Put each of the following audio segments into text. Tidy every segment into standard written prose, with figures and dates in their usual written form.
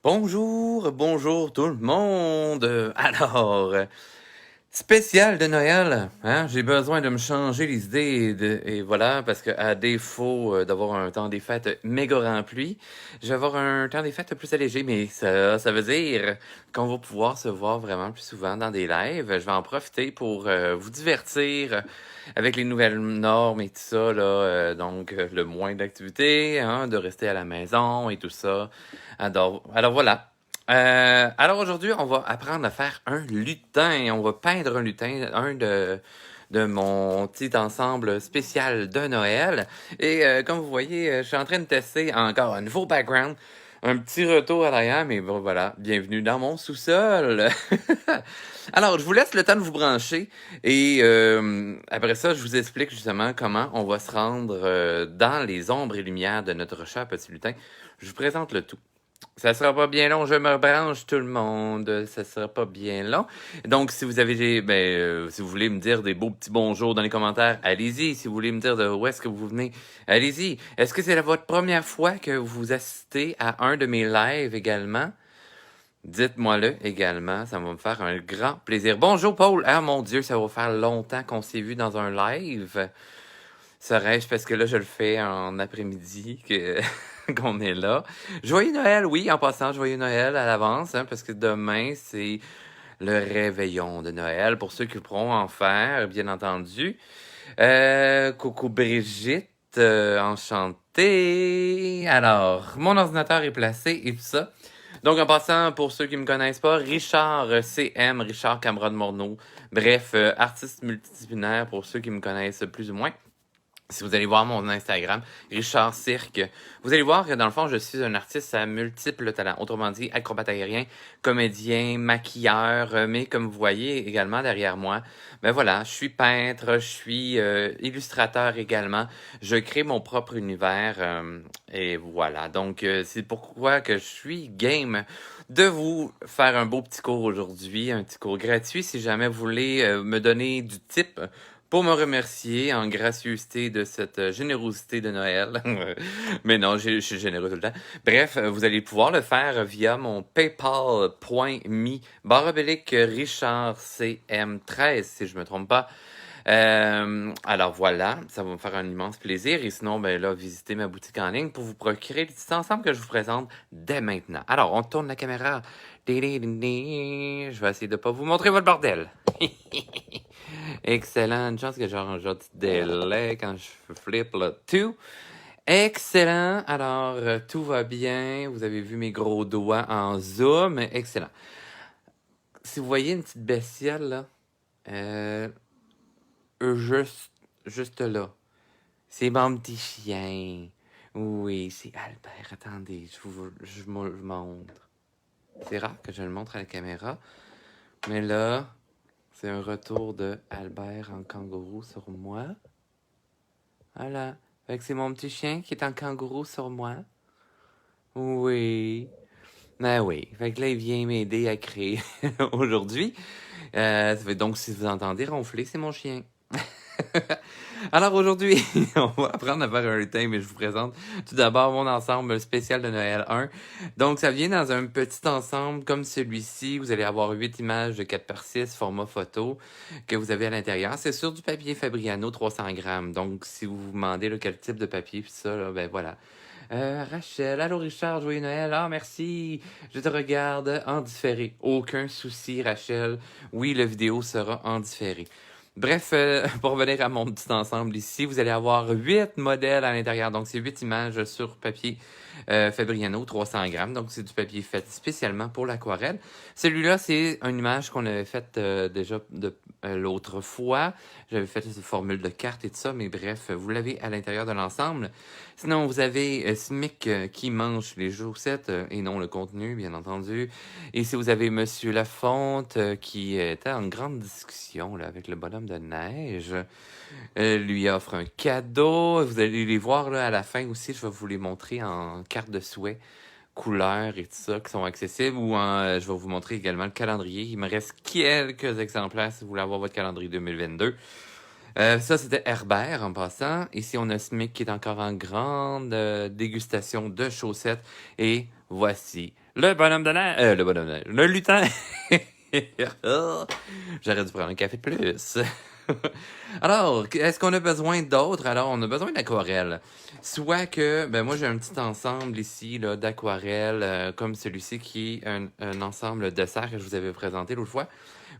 Bonjour, bonjour tout le monde. Spécial de Noël, hein? J'ai besoin de me changer les idées et voilà, parce que à défaut d'avoir un temps des fêtes méga rempli, je vais avoir un temps des fêtes plus allégé, mais ça veut dire qu'on va pouvoir se voir vraiment plus souvent dans des lives. Je vais en profiter pour vous divertir avec les nouvelles normes et tout ça, là, le moins d'activités, hein, de rester à la maison et tout ça. Alors voilà. Alors aujourd'hui, on va apprendre à faire un lutin. On va peindre un lutin, de mon petit ensemble spécial de Noël. Et comme vous voyez, je suis en train de tester encore un nouveau background. Un petit retour à l'arrière, mais bon voilà, bienvenue dans mon sous-sol. Alors, je vous laisse le temps de vous brancher et après ça, je vous explique justement comment on va se rendre dans les ombres et lumières de notre cher petit lutin. Je vous présente le tout. Ça sera pas bien long, je me branche tout le monde. Ça sera pas bien long. Donc, si vous avez si vous voulez me dire des beaux petits bonjours dans les commentaires, allez-y. Si vous voulez me dire de où est-ce que vous venez, allez-y. Est-ce que c'est votre première fois que vous assistez à un de mes lives également? Dites-moi-le également, ça va me faire un grand plaisir. Bonjour Paul, ah mon Dieu, ça va faire longtemps qu'on s'est vu dans un live. Serais-je parce que là je le fais en après-midi que qu'on est là. Joyeux Noël, oui, en passant, joyeux Noël à l'avance, hein, parce que demain c'est le réveillon de Noël pour ceux qui pourront en faire, bien entendu. Coucou Brigitte, enchantée. Alors, mon ordinateur est placé et tout ça. Donc, en passant, pour ceux qui me connaissent pas, Richard CM, Richard Cameron Morneau. Bref, artiste multidisciplinaire pour ceux qui me connaissent plus ou moins. Si vous allez voir mon Instagram, Richard Cirque, vous allez voir que dans le fond, je suis un artiste à multiples talents. Autrement dit, acrobate aérien, comédien, maquilleur, mais comme vous voyez également derrière moi, ben voilà, je suis peintre, je suis illustrateur également. Je crée mon propre univers et voilà. Donc, c'est pourquoi que je suis game de vous faire un beau petit cours aujourd'hui, un petit cours gratuit si jamais vous voulez me donner du type pour me remercier en gracieuseté de cette générosité de Noël. Mais non, je suis généreux tout le temps. Bref, vous allez pouvoir le faire via mon paypal.me/Richard CM13, si je me trompe pas. Alors voilà, ça va me faire un immense plaisir. Et sinon, ben là, visitez ma boutique en ligne pour vous procurer les petits ensembles que je vous présente dès maintenant. Alors, on tourne la caméra. Je vais essayer de pas vous montrer votre bordel. Excellent. Une chance que j'ai un petit délai quand je flippe le tout. Excellent. Alors, tout va bien. Vous avez vu mes gros doigts en zoom. Excellent. Si vous voyez une petite bestiole, là, euh, juste là, c'est mon petit chien. Oui, c'est Albert. Attendez, je vous le montre. C'est rare que je le montre à la caméra. Mais là, c'est un retour de Albert en kangourou sur moi. Voilà. Fait que c'est mon petit chien qui est en kangourou sur moi. Oui. Ben oui. Fait que là, il vient m'aider à créer aujourd'hui. Donc, si vous entendez ronfler, c'est mon chien. Alors aujourd'hui, on va apprendre à faire un lutin, mais je vous présente tout d'abord mon ensemble spécial de Noël 1. Donc ça vient dans un petit ensemble comme celui-ci. Vous allez avoir 8 images de 4x6 format photo que vous avez à l'intérieur. C'est sur du papier Fabriano 300 grammes. Donc si vous vous demandez là, quel type de papier, puis ça, là, ben voilà. Rachel, allô Richard, joyeux Noël. Ah, merci. Je te regarde en différé. Aucun souci, Rachel. Oui, la vidéo sera en différé. Bref, pour revenir à mon petit ensemble ici, vous allez avoir 8 modèles à l'intérieur. Donc, c'est 8 images sur papier Fabriano 300 grammes. Donc, c'est du papier fait spécialement pour l'aquarelle. Celui-là, c'est une image qu'on avait faite déjà l'autre fois. J'avais fait une formule de carte et tout ça, mais bref, vous l'avez à l'intérieur de l'ensemble. Sinon, vous avez Smic qui mange les chaussettes et non le contenu, bien entendu. Et si vous avez Monsieur Lafonte qui était en grande discussion là, avec le bonhomme de neige, lui offre un cadeau. Vous allez les voir là, à la fin aussi, je vais vous les montrer en carte de souhait, couleurs et tout ça qui sont accessibles. Ou je vais vous montrer également le calendrier. Il me reste quelques exemplaires si vous voulez avoir votre calendrier 2022. Ça, c'était Herbert en passant. Ici, on a Smic qui est encore en grande dégustation de chaussettes. Et voici le bonhomme de neige. Le bonhomme de neige. Le lutin. J'aurais dû prendre un café de plus. Alors, est-ce qu'on a besoin d'autres? Alors, on a besoin d'aquarelles. Soit que, ben moi j'ai un petit ensemble ici là, d'aquarelles, comme celui-ci qui est un ensemble de serres que je vous avais présenté l'autre fois.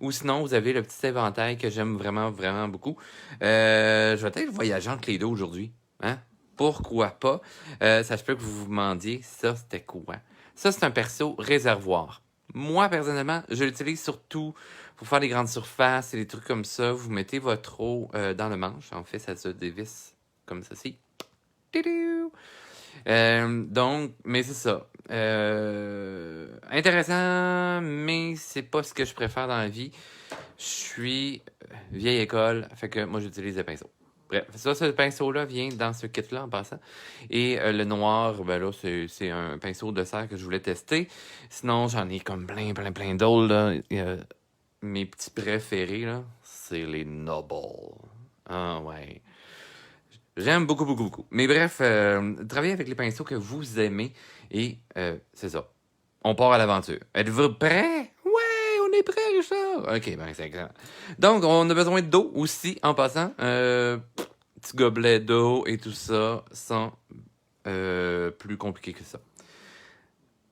Ou sinon, vous avez le petit éventail que j'aime vraiment, vraiment beaucoup. Je vais peut-être voyager entre les deux aujourd'hui. Hein? Pourquoi pas? Ça se peut que vous vous demandiez, ça c'était quoi? Ça, c'est un perso réservoir. Moi, personnellement, je l'utilise surtout pour faire des grandes surfaces et des trucs comme ça. Vous mettez votre eau dans le manche. En fait, ça se dévisse comme ceci. Tidou! Donc, mais c'est ça. Intéressant, mais c'est pas ce que je préfère dans la vie. Je suis vieille école, fait que moi j'utilise le pinceau. Bref, ça, ce pinceau-là vient dans ce kit-là en passant. Et le noir, ben là, c'est un pinceau de serre que je voulais tester. Sinon, j'en ai comme plein d'autres, là. Mes petits préférés, là, c'est les Noble. Ah ouais. J'aime beaucoup. Mais bref, travaillez avec les pinceaux que vous aimez et c'est ça. On part à l'aventure. Êtes-vous prêts? Ouais, on est prêts, Richard! Ok, ben c'est excellent. Donc, on a besoin d'eau aussi, en passant. Petit gobelet d'eau et tout ça, sans plus compliqué que ça.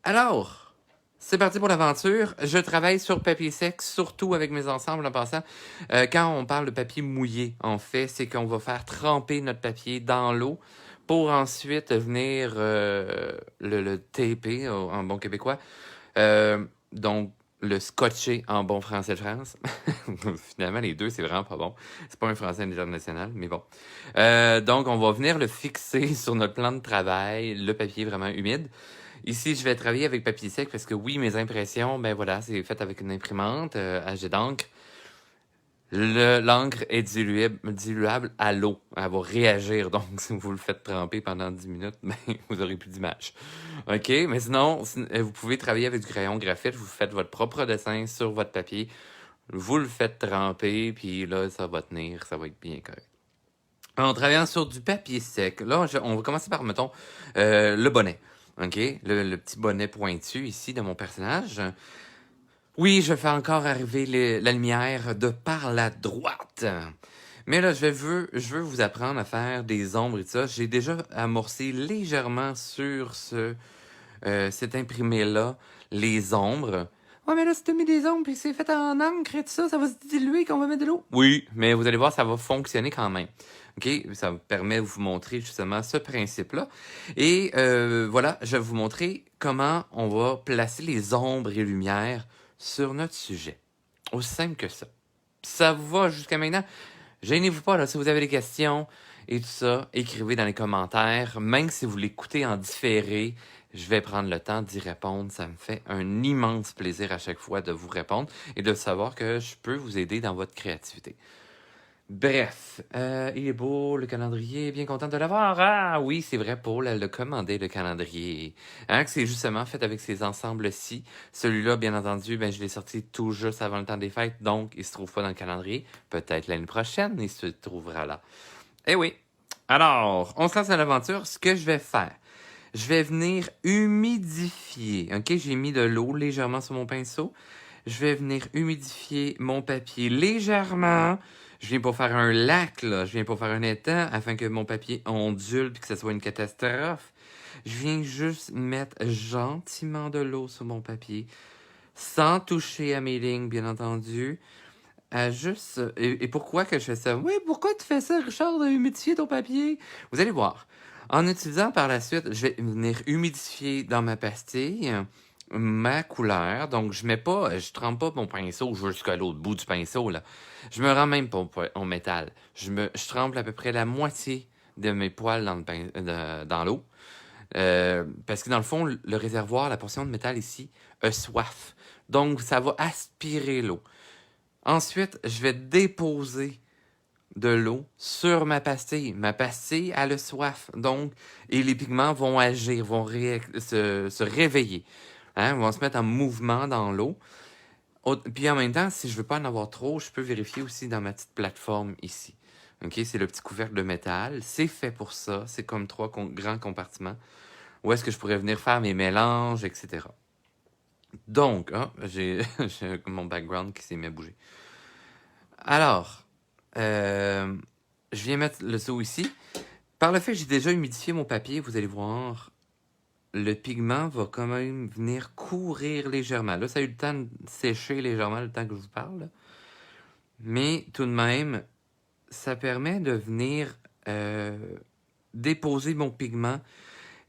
Alors, c'est parti pour l'aventure. Je travaille sur papier sec, surtout avec mes ensembles en passant. Quand on parle de papier mouillé, en fait, c'est qu'on va faire tremper notre papier dans l'eau pour ensuite venir le taper en bon québécois. Donc, le scotcher en bon français de France. Finalement, les deux, c'est vraiment pas bon. C'est pas un français international, mais bon. Donc, on va venir le fixer sur notre plan de travail, le papier vraiment humide. Ici, je vais travailler avec papier sec parce que oui, mes impressions, ben voilà, c'est fait avec une imprimante à jet d'encre. L'encre est diluable à l'eau. Elle va réagir. Donc, si vous le faites tremper pendant 10 minutes, ben, vous aurez plus d'image. OK? Mais sinon, vous pouvez travailler avec du crayon graphite. Vous faites votre propre dessin sur votre papier. Vous le faites tremper, puis là, ça va tenir. Ça va être bien correct. En travaillant sur du papier sec, là, on va commencer par, mettons, le bonnet. OK? Le petit bonnet pointu ici de mon personnage. Oui, je fais encore arriver la lumière de par la droite. Mais là, je veux vous apprendre à faire des ombres et tout ça. J'ai déjà amorcé légèrement sur cet imprimé-là les ombres. Ouais, mais là, si tu mets des ombres puis c'est fait en encre et tout ça, ça va se diluer quand on va mettre de l'eau. Oui, mais vous allez voir, ça va fonctionner quand même. OK? Ça me permet de vous montrer justement ce principe-là. Et voilà, je vais vous montrer comment on va placer les ombres et lumières sur notre sujet. Aussi simple que ça. Ça vous va jusqu'à maintenant? Gênez-vous pas, là, si vous avez des questions et tout ça, écrivez dans les commentaires. Même si vous l'écoutez en différé, je vais prendre le temps d'y répondre. Ça me fait un immense plaisir à chaque fois de vous répondre et de savoir que je peux vous aider dans votre créativité. Bref, il est beau, le calendrier, bien content de l'avoir. Ah oui, c'est vrai, Paul, elle a commandé le calendrier. Hein, que c'est justement fait avec ces ensembles-ci. Celui-là, bien entendu, ben, je l'ai sorti tout juste avant le temps des fêtes, donc il se trouve pas dans le calendrier. Peut-être l'année prochaine, il se trouvera là. Eh oui. Alors, on se lance à l'aventure. Ce que je vais faire, je vais venir humidifier. OK, j'ai mis de l'eau légèrement sur mon pinceau. Je vais venir humidifier mon papier légèrement. Je viens pour faire un lac, là. Je viens pour faire un étang afin que mon papier ondule puis que ce soit une catastrophe. Je viens juste mettre gentiment de l'eau sur mon papier, sans toucher à mes lignes, bien entendu. Juste... Et pourquoi que je fais ça? Oui, pourquoi tu fais ça, Richard, de humidifier ton papier? Vous allez voir. En utilisant par la suite, je vais venir humidifier dans ma pastille ma couleur. Donc, je trempe pas mon pinceau jusqu'à l'autre bout du pinceau, là. Je me rends même pas au métal. Je trempe à peu près la moitié de mes poils dans l'eau. Parce que dans le fond, le réservoir, la portion de métal ici, a soif. Donc, ça va aspirer l'eau. Ensuite, je vais déposer de l'eau sur ma pastille. Ma pastille a le soif, donc, et les pigments vont agir, vont se réveiller. Hein, vont se mettre en mouvement dans l'eau. Puis en même temps, si je veux pas en avoir trop, je peux vérifier aussi dans ma petite plateforme ici. OK, c'est le petit couvercle de métal. C'est fait pour ça. C'est comme 3 grands compartiments. où est-ce que je pourrais venir faire mes mélanges, etc. Donc, j'ai mon background qui s'est mis à bouger. Alors, je viens mettre le seau ici. Par le fait que j'ai déjà humidifié mon papier, vous allez voir, le pigment va quand même venir courir légèrement. Là, ça a eu le temps de sécher légèrement le temps que je vous parle. Mais tout de même, ça permet de venir déposer mon pigment,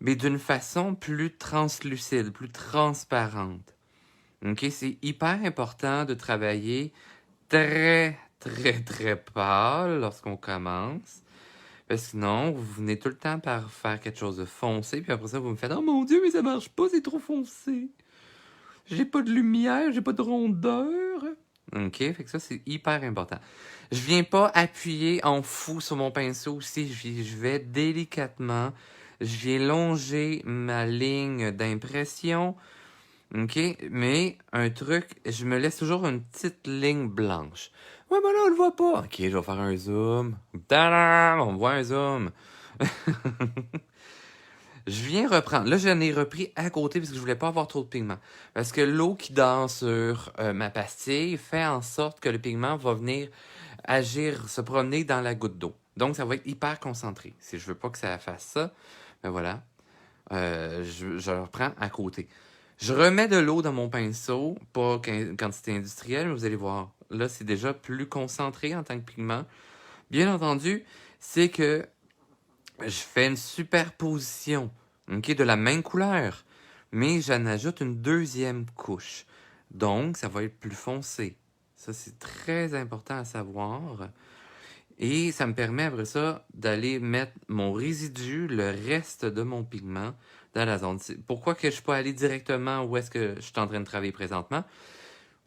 mais d'une façon plus translucide, plus transparente. OK? C'est hyper important de travailler très, très, très pâle lorsqu'on commence. Parce que sinon, vous venez tout le temps par faire quelque chose de foncé, puis après ça, vous me faites « Oh mon Dieu, mais ça marche pas, c'est trop foncé. J'ai pas de lumière, j'ai pas de rondeur. » OK? Fait que ça, c'est hyper important. Je viens pas appuyer en fou sur mon pinceau aussi. Je vais délicatement. Je viens longer ma ligne d'impression. OK? Mais un truc, je me laisse toujours une petite ligne blanche. Ouais, mais là, on le voit pas. OK, je vais faire un zoom. Tadam! On voit un zoom. Je viens reprendre. Là, j'en ai repris à côté parce que je voulais pas avoir trop de pigment. Parce que l'eau qui danse sur ma pastille fait en sorte que le pigment va venir agir, se promener dans la goutte d'eau. Donc, ça va être hyper concentré. Si je veux pas que ça fasse ça, ben voilà. Je reprends à côté. Je remets de l'eau dans mon pinceau, pas quantité industrielle, mais vous allez voir. Là, c'est déjà plus concentré en tant que pigment. Bien entendu, c'est que je fais une superposition, OK, de la même couleur, mais j'en ajoute une deuxième couche. Donc, ça va être plus foncé. Ça, c'est très important à savoir. Et ça me permet après ça d'aller mettre mon résidu, le reste de mon pigment, dans la zone. Pourquoi que je peux aller directement où est-ce que je suis en train de travailler présentement?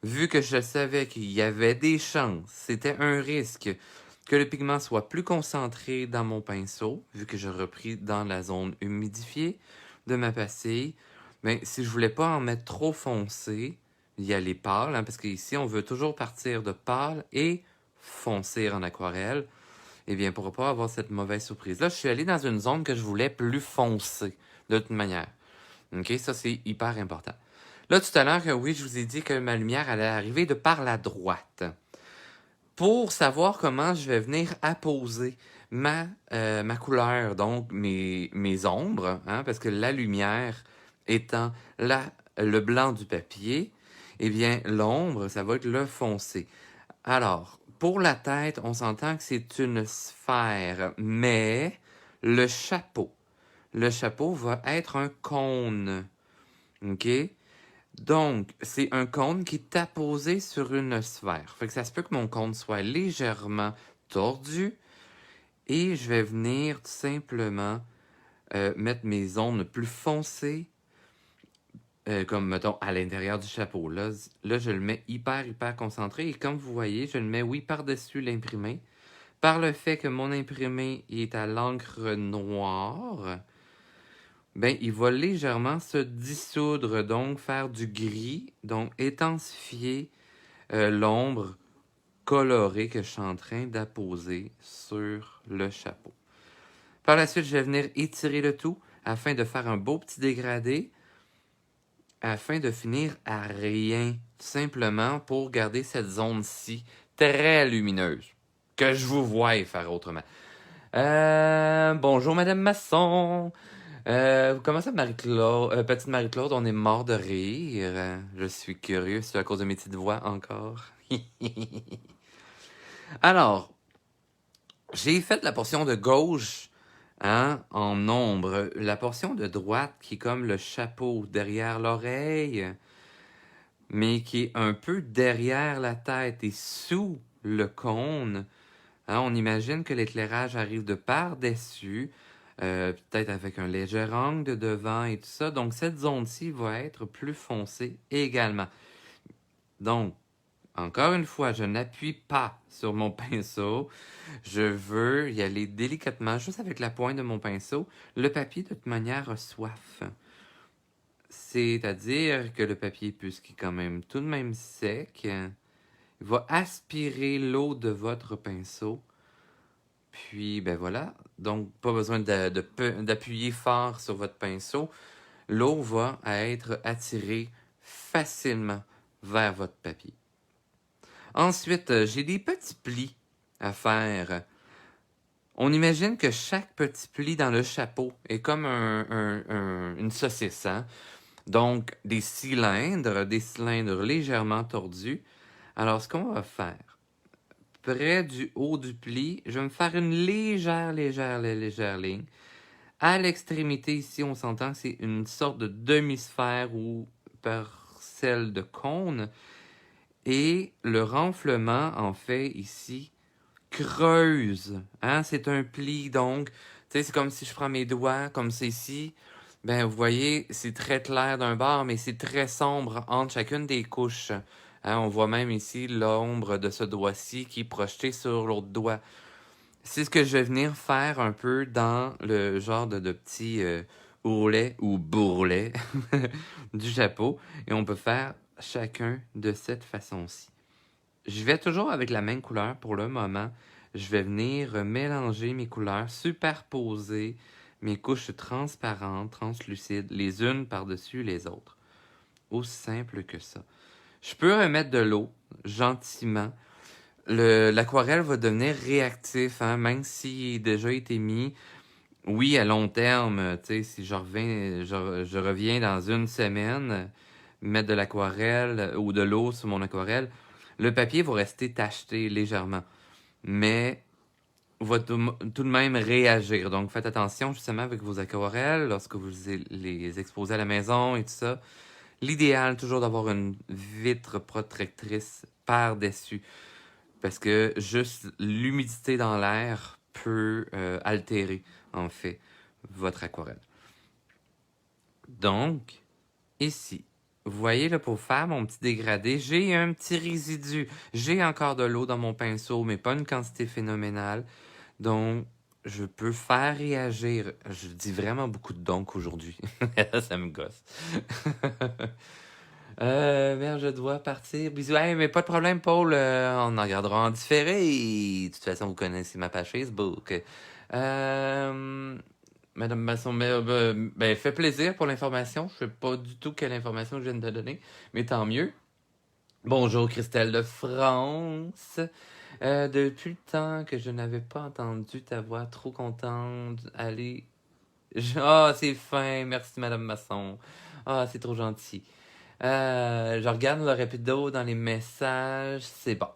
Vu que je savais qu'il y avait des chances, c'était un risque que le pigment soit plus concentré dans mon pinceau, vu que je repris dans la zone humidifiée de ma pastille. Mais si je voulais pas en mettre trop foncé, y aller pâle, parce qu'ici on veut toujours partir de pâle et foncer en aquarelle. Eh bien, pour pas avoir cette mauvaise surprise. Là, je suis allé dans une zone que je voulais plus foncée, de toute manière. OK, ça, c'est hyper important. Là, tout à l'heure, oui, je vous ai dit que ma lumière allait arriver de par la droite. Pour savoir comment je vais venir apposer ma couleur, donc mes ombres, parce que la lumière étant le blanc du papier, eh bien, l'ombre, ça va être le foncé. Alors, pour la tête, on s'entend que c'est une sphère, mais le chapeau va être un cône. OK? Donc, c'est un cône qui est apposé sur une sphère. Fait que ça se peut que mon cône soit légèrement tordu et je vais venir tout simplement mettre mes ombres plus foncées, comme, mettons, à l'intérieur du chapeau. Là, je le mets hyper concentré. Et comme vous voyez, je le mets, oui, par-dessus l'imprimé. Par le fait que mon imprimé est à l'encre noire, ben, il va légèrement se dissoudre, donc faire du gris, donc intensifier l'ombre colorée que je suis en train d'apposer sur le chapeau. Par la suite, je vais venir étirer le tout afin de faire un beau petit dégradé, afin de finir à rien, tout simplement pour garder cette zone-ci très lumineuse, que je vous voie faire autrement. Bonjour Madame Masson. Comment ça, Marie-Claude? Petite Marie-Claude, on est mort de rire. Je suis curieux, c'est à cause de mes petites voix encore. Alors, j'ai fait la portion de gauche en ombre. La portion de droite qui est comme le chapeau derrière l'oreille, mais qui est un peu derrière la tête et sous le cône. On imagine que l'éclairage arrive de par-dessus, peut-être avec un léger angle de devant et tout ça. Donc, cette zone-ci va être plus foncée également. Donc, encore une fois, je n'appuie pas sur mon pinceau. Je veux y aller délicatement, juste avec la pointe de mon pinceau. Le papier, de toute manière, a soif. C'est-à-dire que le papier, puisqu'il est quand même tout de même sec, il va aspirer l'eau de votre pinceau Puis, ben voilà. Donc, pas besoin d'appuyer fort sur votre pinceau. L'eau va être attirée facilement vers votre papier. Ensuite, j'ai des petits plis à faire. On imagine que chaque petit pli dans le chapeau est comme une saucisse, hein? Donc, des cylindres légèrement tordus. Alors, ce qu'on va faire, près du haut du pli, je vais me faire une légère ligne. À l'extrémité, ici, on s'entend que c'est une sorte de demi-sphère ou parcelle de cône. Et le renflement, en fait, ici, creuse. Hein? C'est un pli, donc, tu sais, c'est comme si je prends mes doigts, comme c'est ici. Ben, vous voyez, c'est très clair d'un bord, mais c'est très sombre entre chacune des couches. Hein? On voit même ici l'ombre de ce doigt-ci qui est projeté sur l'autre doigt. C'est ce que je vais venir faire un peu dans le genre de petit ourlet ou bourrelet du chapeau. Et on peut faire chacun de cette façon-ci. Je vais toujours avec la même couleur pour le moment. Je vais venir mélanger mes couleurs, superposer mes couches transparentes, translucides, les unes par-dessus les autres. Aussi simple que ça. Je peux remettre de l'eau, gentiment. L'aquarelle va devenir réactif, hein, même s'il a déjà été mis. Oui, à long terme, tu sais, si je reviens dans une semaine, mettre de l'aquarelle ou de l'eau sur mon aquarelle, le papier va rester tacheté légèrement, mais va tout de même réagir. Donc, faites attention justement avec vos aquarelles lorsque vous les exposez à la maison et tout ça. L'idéal, toujours d'avoir une vitre protectrice par-dessus, parce que juste l'humidité dans l'air peut altérer, en fait, votre aquarelle. Donc, ici, vous voyez, là, pour faire mon petit dégradé, j'ai un petit résidu. J'ai encore de l'eau dans mon pinceau, mais pas une quantité phénoménale. Donc, je peux faire réagir. Je dis vraiment beaucoup de donc aujourd'hui. Ça me gosse. Merde, je dois partir. Bisous. Hey, mais pas de problème, Paul. On en regardera en différé. De toute façon, vous connaissez ma page Facebook. Madame Masson, ben, fait plaisir pour l'information. Je sais pas du tout quelle information je viens de te donner, mais tant mieux. Bonjour, Christelle de France. Depuis le temps que je n'avais pas entendu ta voix, trop contente. Allez. Ah, c'est fin. Merci, Madame Masson. Ah, c'est trop gentil. Je regarde le rapido dans les messages. C'est bon.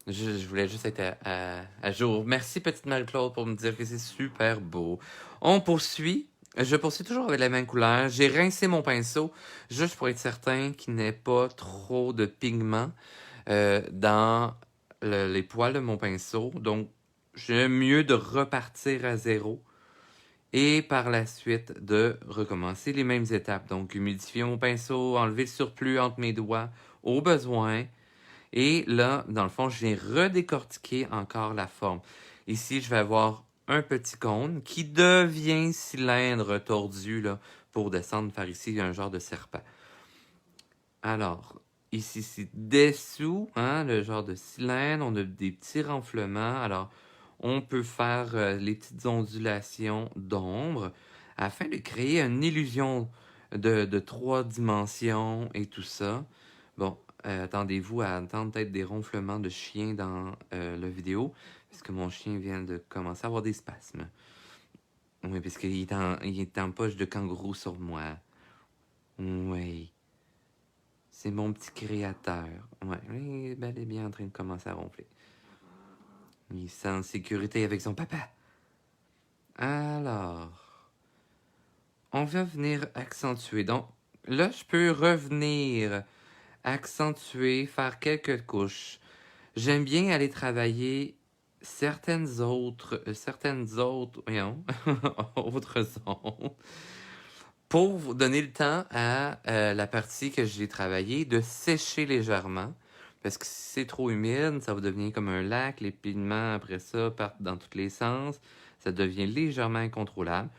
Je voulais juste être à jour. Merci, petite Marie-Claude, pour me dire que c'est super beau. On poursuit. Je poursuis toujours avec la même couleur. J'ai rincé mon pinceau juste pour être certain qu'il n'y ait pas trop de pigments dans les poils de mon pinceau. Donc, j'aime mieux de repartir à zéro et par la suite de recommencer les mêmes étapes. Donc, humidifier mon pinceau, enlever le surplus entre mes doigts au besoin. Et là, dans le fond, je viens redécortiquer encore la forme. Ici, je vais avoir un petit cône qui devient cylindre tordu là, pour descendre, faire ici un genre de serpent. Alors, ici, c'est dessous, hein, le genre de cylindre. On a des petits renflements. Alors, on peut faire les petites ondulations d'ombre afin de créer une illusion de 3 dimensions et tout ça. Bon, attendez-vous à entendre peut-être des ronflements de chien dans la vidéo, parce que mon chien vient de commencer à avoir des spasmes. Oui, parce qu'il est en poche de kangourou sur moi. Oui. C'est mon petit créateur. Ouais, il est bel et bien en train de commencer à ronfler. Il se sent en sécurité avec son papa. Alors, on va venir accentuer. Donc, là, je peux revenir accentuer, faire quelques couches. J'aime bien aller travailler certaines autres, voyons, autres zones pour vous donner le temps à la partie que j'ai travaillée de sécher légèrement. Parce que si c'est trop humide, ça va devenir comme un lac. Les pigments, après ça, partent dans tous les sens. Ça devient légèrement incontrôlable.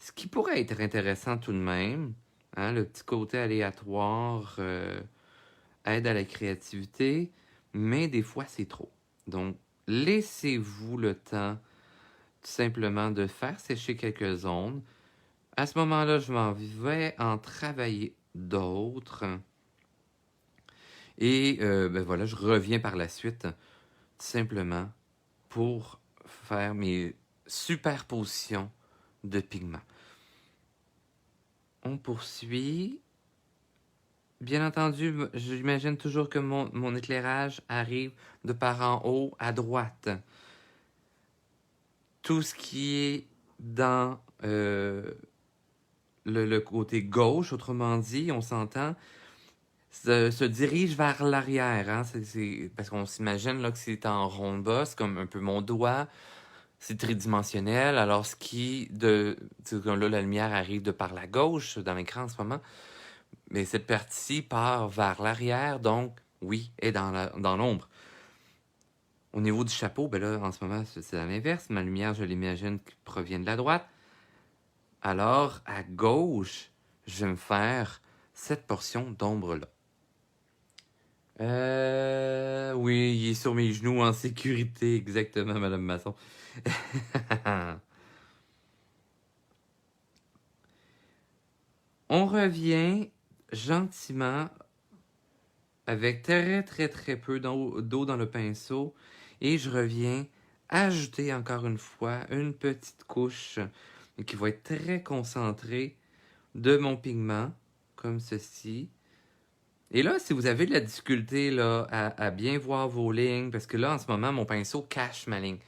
Ce qui pourrait être intéressant tout de même, hein, le petit côté aléatoire aide à la créativité, mais des fois c'est trop. Donc, laissez-vous le temps simplement de faire sécher quelques zones. À ce moment-là, je m'en vais en travailler d'autres. Et ben voilà, je reviens par la suite, tout simplement, pour faire mes superpositions de pigments. On poursuit. Bien entendu, j'imagine toujours que mon éclairage arrive de par en haut à droite. Tout ce qui est dans le côté gauche, autrement dit, on s'entend, se dirige vers l'arrière. Hein? Parce qu'on s'imagine là, que c'est en rond de bosse, comme un peu mon doigt. C'est tridimensionnel. Alors, ce qui, là, la lumière arrive de par la gauche dans l'écran en ce moment. Mais cette partie part vers l'arrière, donc, oui, est dans l'ombre. Au niveau du chapeau, ben là, en ce moment, c'est à l'inverse. Ma lumière, je l'imagine, qui provient de la droite. Alors, à gauche, je vais me faire cette portion d'ombre-là. Oui, il est sur mes genoux en sécurité, exactement, Madame Masson. On revient gentiment avec très très très peu d'eau dans le pinceau et je reviens ajouter encore une fois une petite couche qui va être très concentrée de mon pigment, comme ceci. Et là, si vous avez de la difficulté là, à bien voir vos lignes, parce que là, en ce moment, mon pinceau cache ma ligne.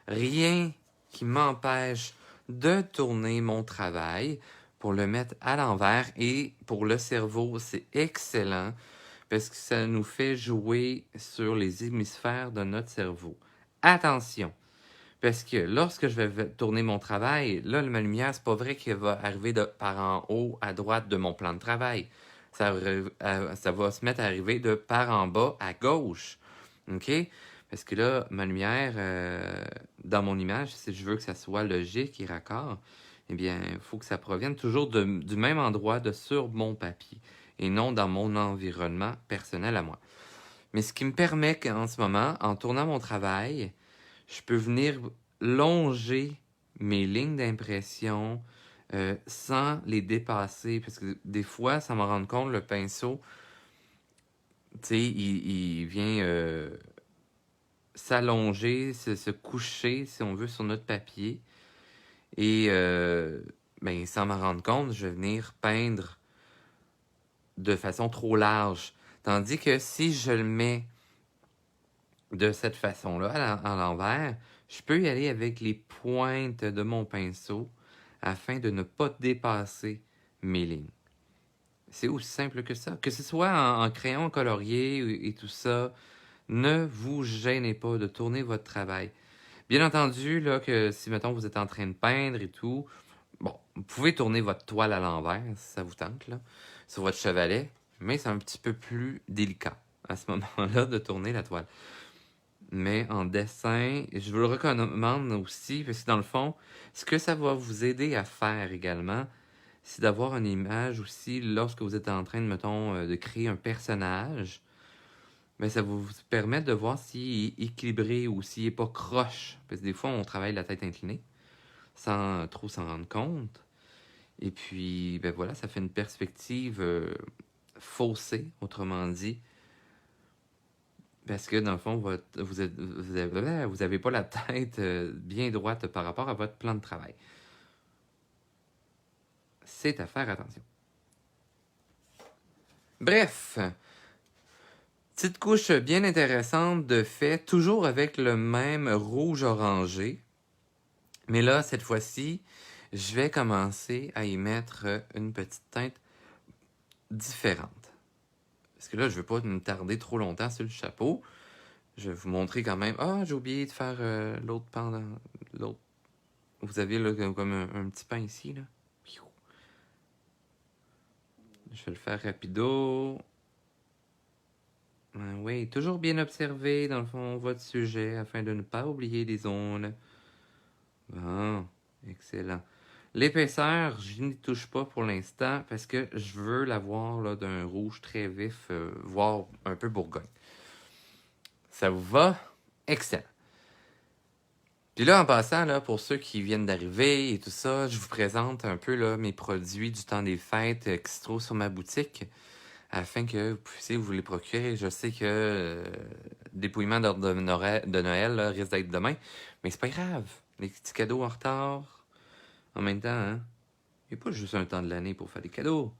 Rien qui m'empêche de tourner mon travail pour le mettre à l'envers. Et pour le cerveau, c'est excellent parce que ça nous fait jouer sur les hémisphères de notre cerveau. Attention, parce que lorsque je vais tourner mon travail, là, ma lumière, c'est pas vrai qu'elle va arriver par en haut à droite de mon plan de travail. Ça va se mettre à arriver de par en bas à gauche. OK? Parce que là, ma lumière, dans mon image, si je veux que ça soit logique et raccord, eh bien, il faut que ça provienne toujours du même endroit sur mon papier et non dans mon environnement personnel à moi. Mais ce qui me permet qu'en ce moment, en tournant mon travail, je peux venir longer mes lignes d'impression sans les dépasser. Parce que des fois, ça me rend compte, le pinceau, tu sais, il vient s'allonger, se coucher, si on veut, sur notre papier. Et ben, sans m'en rendre compte, je vais venir peindre de façon trop large. Tandis que si je le mets de cette façon-là, à l'envers, je peux y aller avec les pointes de mon pinceau afin de ne pas dépasser mes lignes. C'est aussi simple que ça. Que ce soit en crayon colorié et tout ça, ne vous gênez pas de tourner votre travail. Bien entendu, là, que si, mettons, vous êtes en train de peindre et tout, bon, vous pouvez tourner votre toile à l'envers, si ça vous tente, là, sur votre chevalet, mais c'est un petit peu plus délicat à ce moment-là de tourner la toile. Mais en dessin, je vous le recommande aussi, parce que dans le fond, ce que ça va vous aider à faire également, c'est d'avoir une image aussi lorsque vous êtes en train, mettons, de créer un personnage. Mais ça va vous permettre de voir s'il est équilibré ou s'il n'est pas croche. Parce que des fois, on travaille la tête inclinée sans trop s'en rendre compte. Et puis, ben voilà, ça fait une perspective faussée, autrement dit. Parce que dans le fond, vous avez pas la tête bien droite par rapport à votre plan de travail. C'est à faire attention. Bref, petite couche bien intéressante de fait, toujours avec le même rouge orangé. Mais là, cette fois-ci, je vais commencer à y mettre une petite teinte différente. Parce que là, je ne veux pas me tarder trop longtemps sur le chapeau. Je vais vous montrer quand même. Ah, j'ai oublié de faire l'autre pendant. L'autre. Vous avez là, comme un petit pain ici, là. Je vais le faire rapido. Oui, toujours bien observer, dans le fond, votre sujet, afin de ne pas oublier les zones. Bon, excellent. L'épaisseur, je n'y touche pas pour l'instant, parce que je veux l'avoir là, d'un rouge très vif, voire un peu bourgogne. Ça vous va? Excellent. Puis là, en passant, là, pour ceux qui viennent d'arriver et tout ça, je vous présente un peu là, mes produits du temps des fêtes qui se trouvent sur ma boutique afin que vous puissiez vous les procurer. Je sais que dépouillement de Noël là, risque d'être demain, mais c'est pas grave. Les petits cadeaux en retard, en même temps, hein? Il n'y a pas juste un temps de l'année pour faire des cadeaux.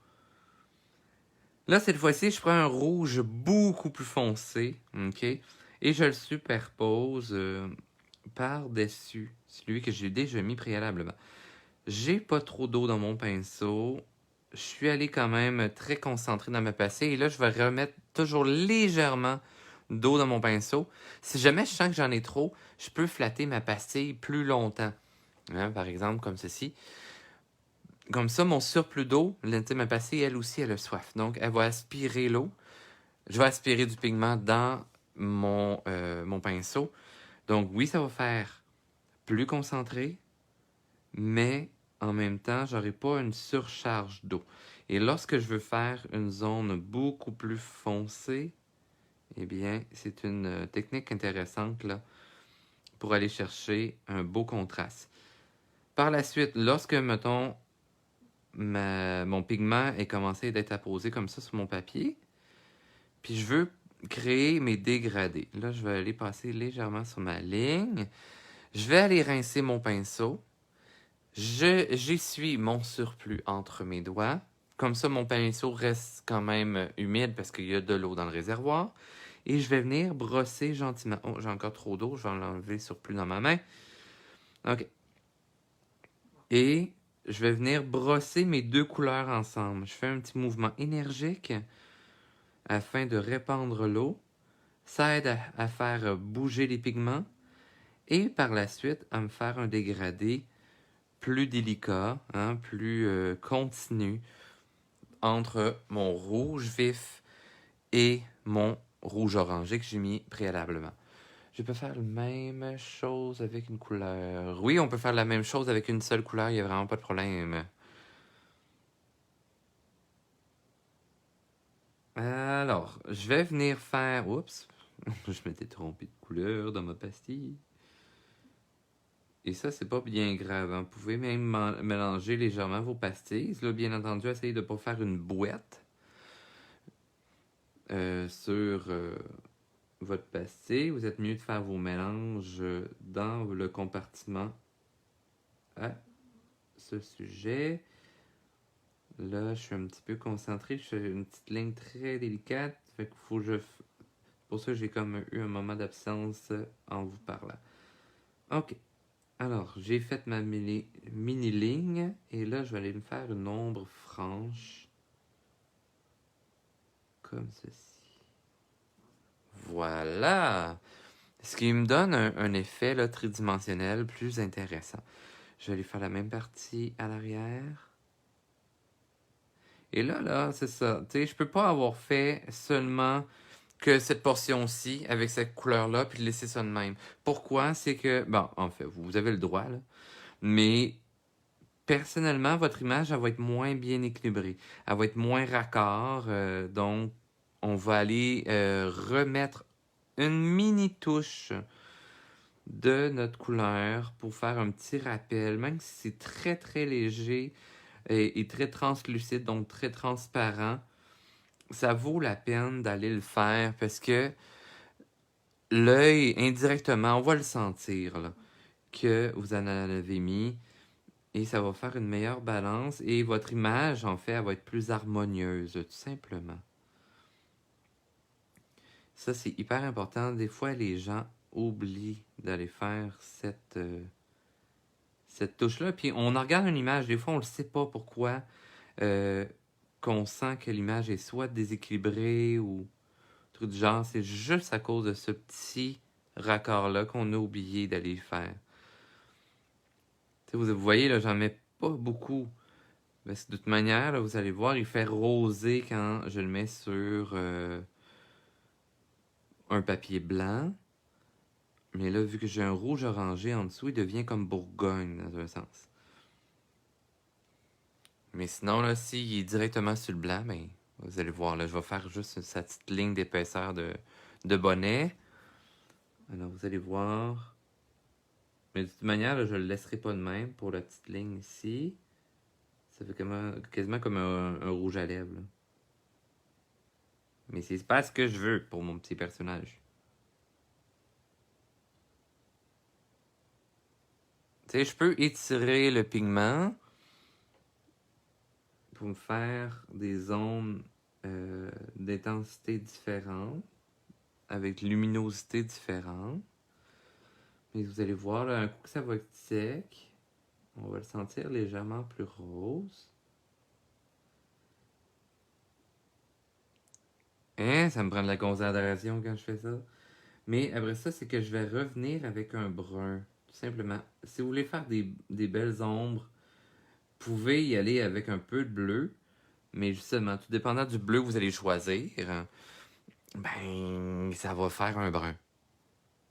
Là, cette fois-ci, je prends un rouge beaucoup plus foncé, ok? Et je le superpose par-dessus celui que j'ai déjà mis préalablement. J'ai pas trop d'eau dans mon pinceau. Je suis allé quand même très concentré dans ma pastille. Et là, je vais remettre toujours légèrement d'eau dans mon pinceau. Si jamais je sens que j'en ai trop, je peux flatter ma pastille plus longtemps. Hein, par exemple, comme ceci. Comme ça, mon surplus d'eau, ma pastille, elle aussi, elle a soif. Donc, elle va aspirer l'eau. Je vais aspirer du pigment dans mon pinceau. Donc, oui, ça va faire plus concentré, mais en même temps, j'aurai pas une surcharge d'eau. Et lorsque je veux faire une zone beaucoup plus foncée, eh bien, c'est une technique intéressante là, pour aller chercher un beau contraste. Par la suite, lorsque, mettons, mon pigment est commencé d'être apposé comme ça sur mon papier, puis je veux créer mes dégradés. Là, je vais aller passer légèrement sur ma ligne. Je vais aller rincer mon pinceau. J'essuie mon surplus entre mes doigts. Comme ça, mon pinceau reste quand même humide parce qu'il y a de l'eau dans le réservoir. Et je vais venir brosser gentiment. Oh, j'ai encore trop d'eau. Je vais l'enlever le surplus dans ma main. OK. Et je vais venir brosser mes deux couleurs ensemble. Je fais un petit mouvement énergique afin de répandre l'eau. Ça aide à faire bouger les pigments. Et par la suite, à me faire un dégradé plus délicat, hein, plus continu entre mon rouge vif et mon rouge orangé que j'ai mis préalablement. Je peux faire la même chose avec une couleur. Oui, on peut faire la même chose avec une seule couleur, il n'y a vraiment pas de problème. Alors, je vais venir faire... Oups, je m'étais trompé de couleur dans ma pastille. Et ça, c'est pas bien grave. Hein. Vous pouvez même mélanger légèrement vos pastilles. Là, bien entendu, essayez de ne pas faire une bouette sur votre pastille. Vous êtes mieux de faire vos mélanges dans le compartiment à ce sujet. Là, je suis un petit peu concentré. Je fais une petite ligne très délicate. Fait qu'il faut que je... Pour ça, j'ai comme eu un moment d'absence en vous parlant. OK. Alors, j'ai fait ma mini-ligne. Et là, je vais aller me faire une ombre franche. Comme ceci. Voilà! Ce qui me donne un effet là, tridimensionnel plus intéressant. Je vais aller faire la même partie à l'arrière. Et là, c'est ça. Tu sais, je peux pas avoir fait seulement que cette portion-ci avec cette couleur-là, puis laisser ça de même. Pourquoi? C'est que, bon, en fait, vous avez le droit, là, mais personnellement, votre image, elle va être moins bien équilibrée. Elle va être moins raccord, donc on va aller remettre une mini touche de notre couleur pour faire un petit rappel, même si c'est très très léger et très translucide, donc très transparent, ça vaut la peine d'aller le faire parce que l'œil, indirectement, on va le sentir là, que vous en avez mis et ça va faire une meilleure balance et votre image, en fait, elle va être plus harmonieuse, tout simplement. Ça, c'est hyper important. Des fois, les gens oublient d'aller faire cette touche-là. Puis on en regarde une image, des fois, on ne le sait pas pourquoi qu'on sent que l'image est soit déséquilibrée ou truc du genre. C'est juste à cause de ce petit raccord-là qu'on a oublié d'aller faire. Vous voyez, là, j'en mets pas beaucoup. Parce que de toute manière, là, vous allez voir, il fait rosé quand je le mets sur un papier blanc. Mais là, vu que j'ai un rouge orangé en dessous, il devient comme Bourgogne, dans un sens. Mais sinon, là, s'il est directement sur le blanc, ben, vous allez voir, là, je vais faire juste sa petite ligne d'épaisseur de bonnet. Alors, vous allez voir. Mais de toute manière, là, je le laisserai pas de même pour la petite ligne ici. Ça fait quasiment comme un rouge à lèvres, là. Mais c'est pas ce que je veux pour mon petit personnage. Tu sais, je peux étirer le pigment pour me faire des zones d'intensité différentes, avec luminosité différente. Mais vous allez voir, là, un coup que ça va être sec, on va le sentir légèrement plus rose. Hein, ça me prend de la concentration quand je fais ça. Mais après ça, c'est que je vais revenir avec un brun, tout simplement. Si vous voulez faire des belles ombres, vous pouvez y aller avec un peu de bleu. Mais justement, tout dépendant du bleu que vous allez choisir, ben, ça va faire un brun.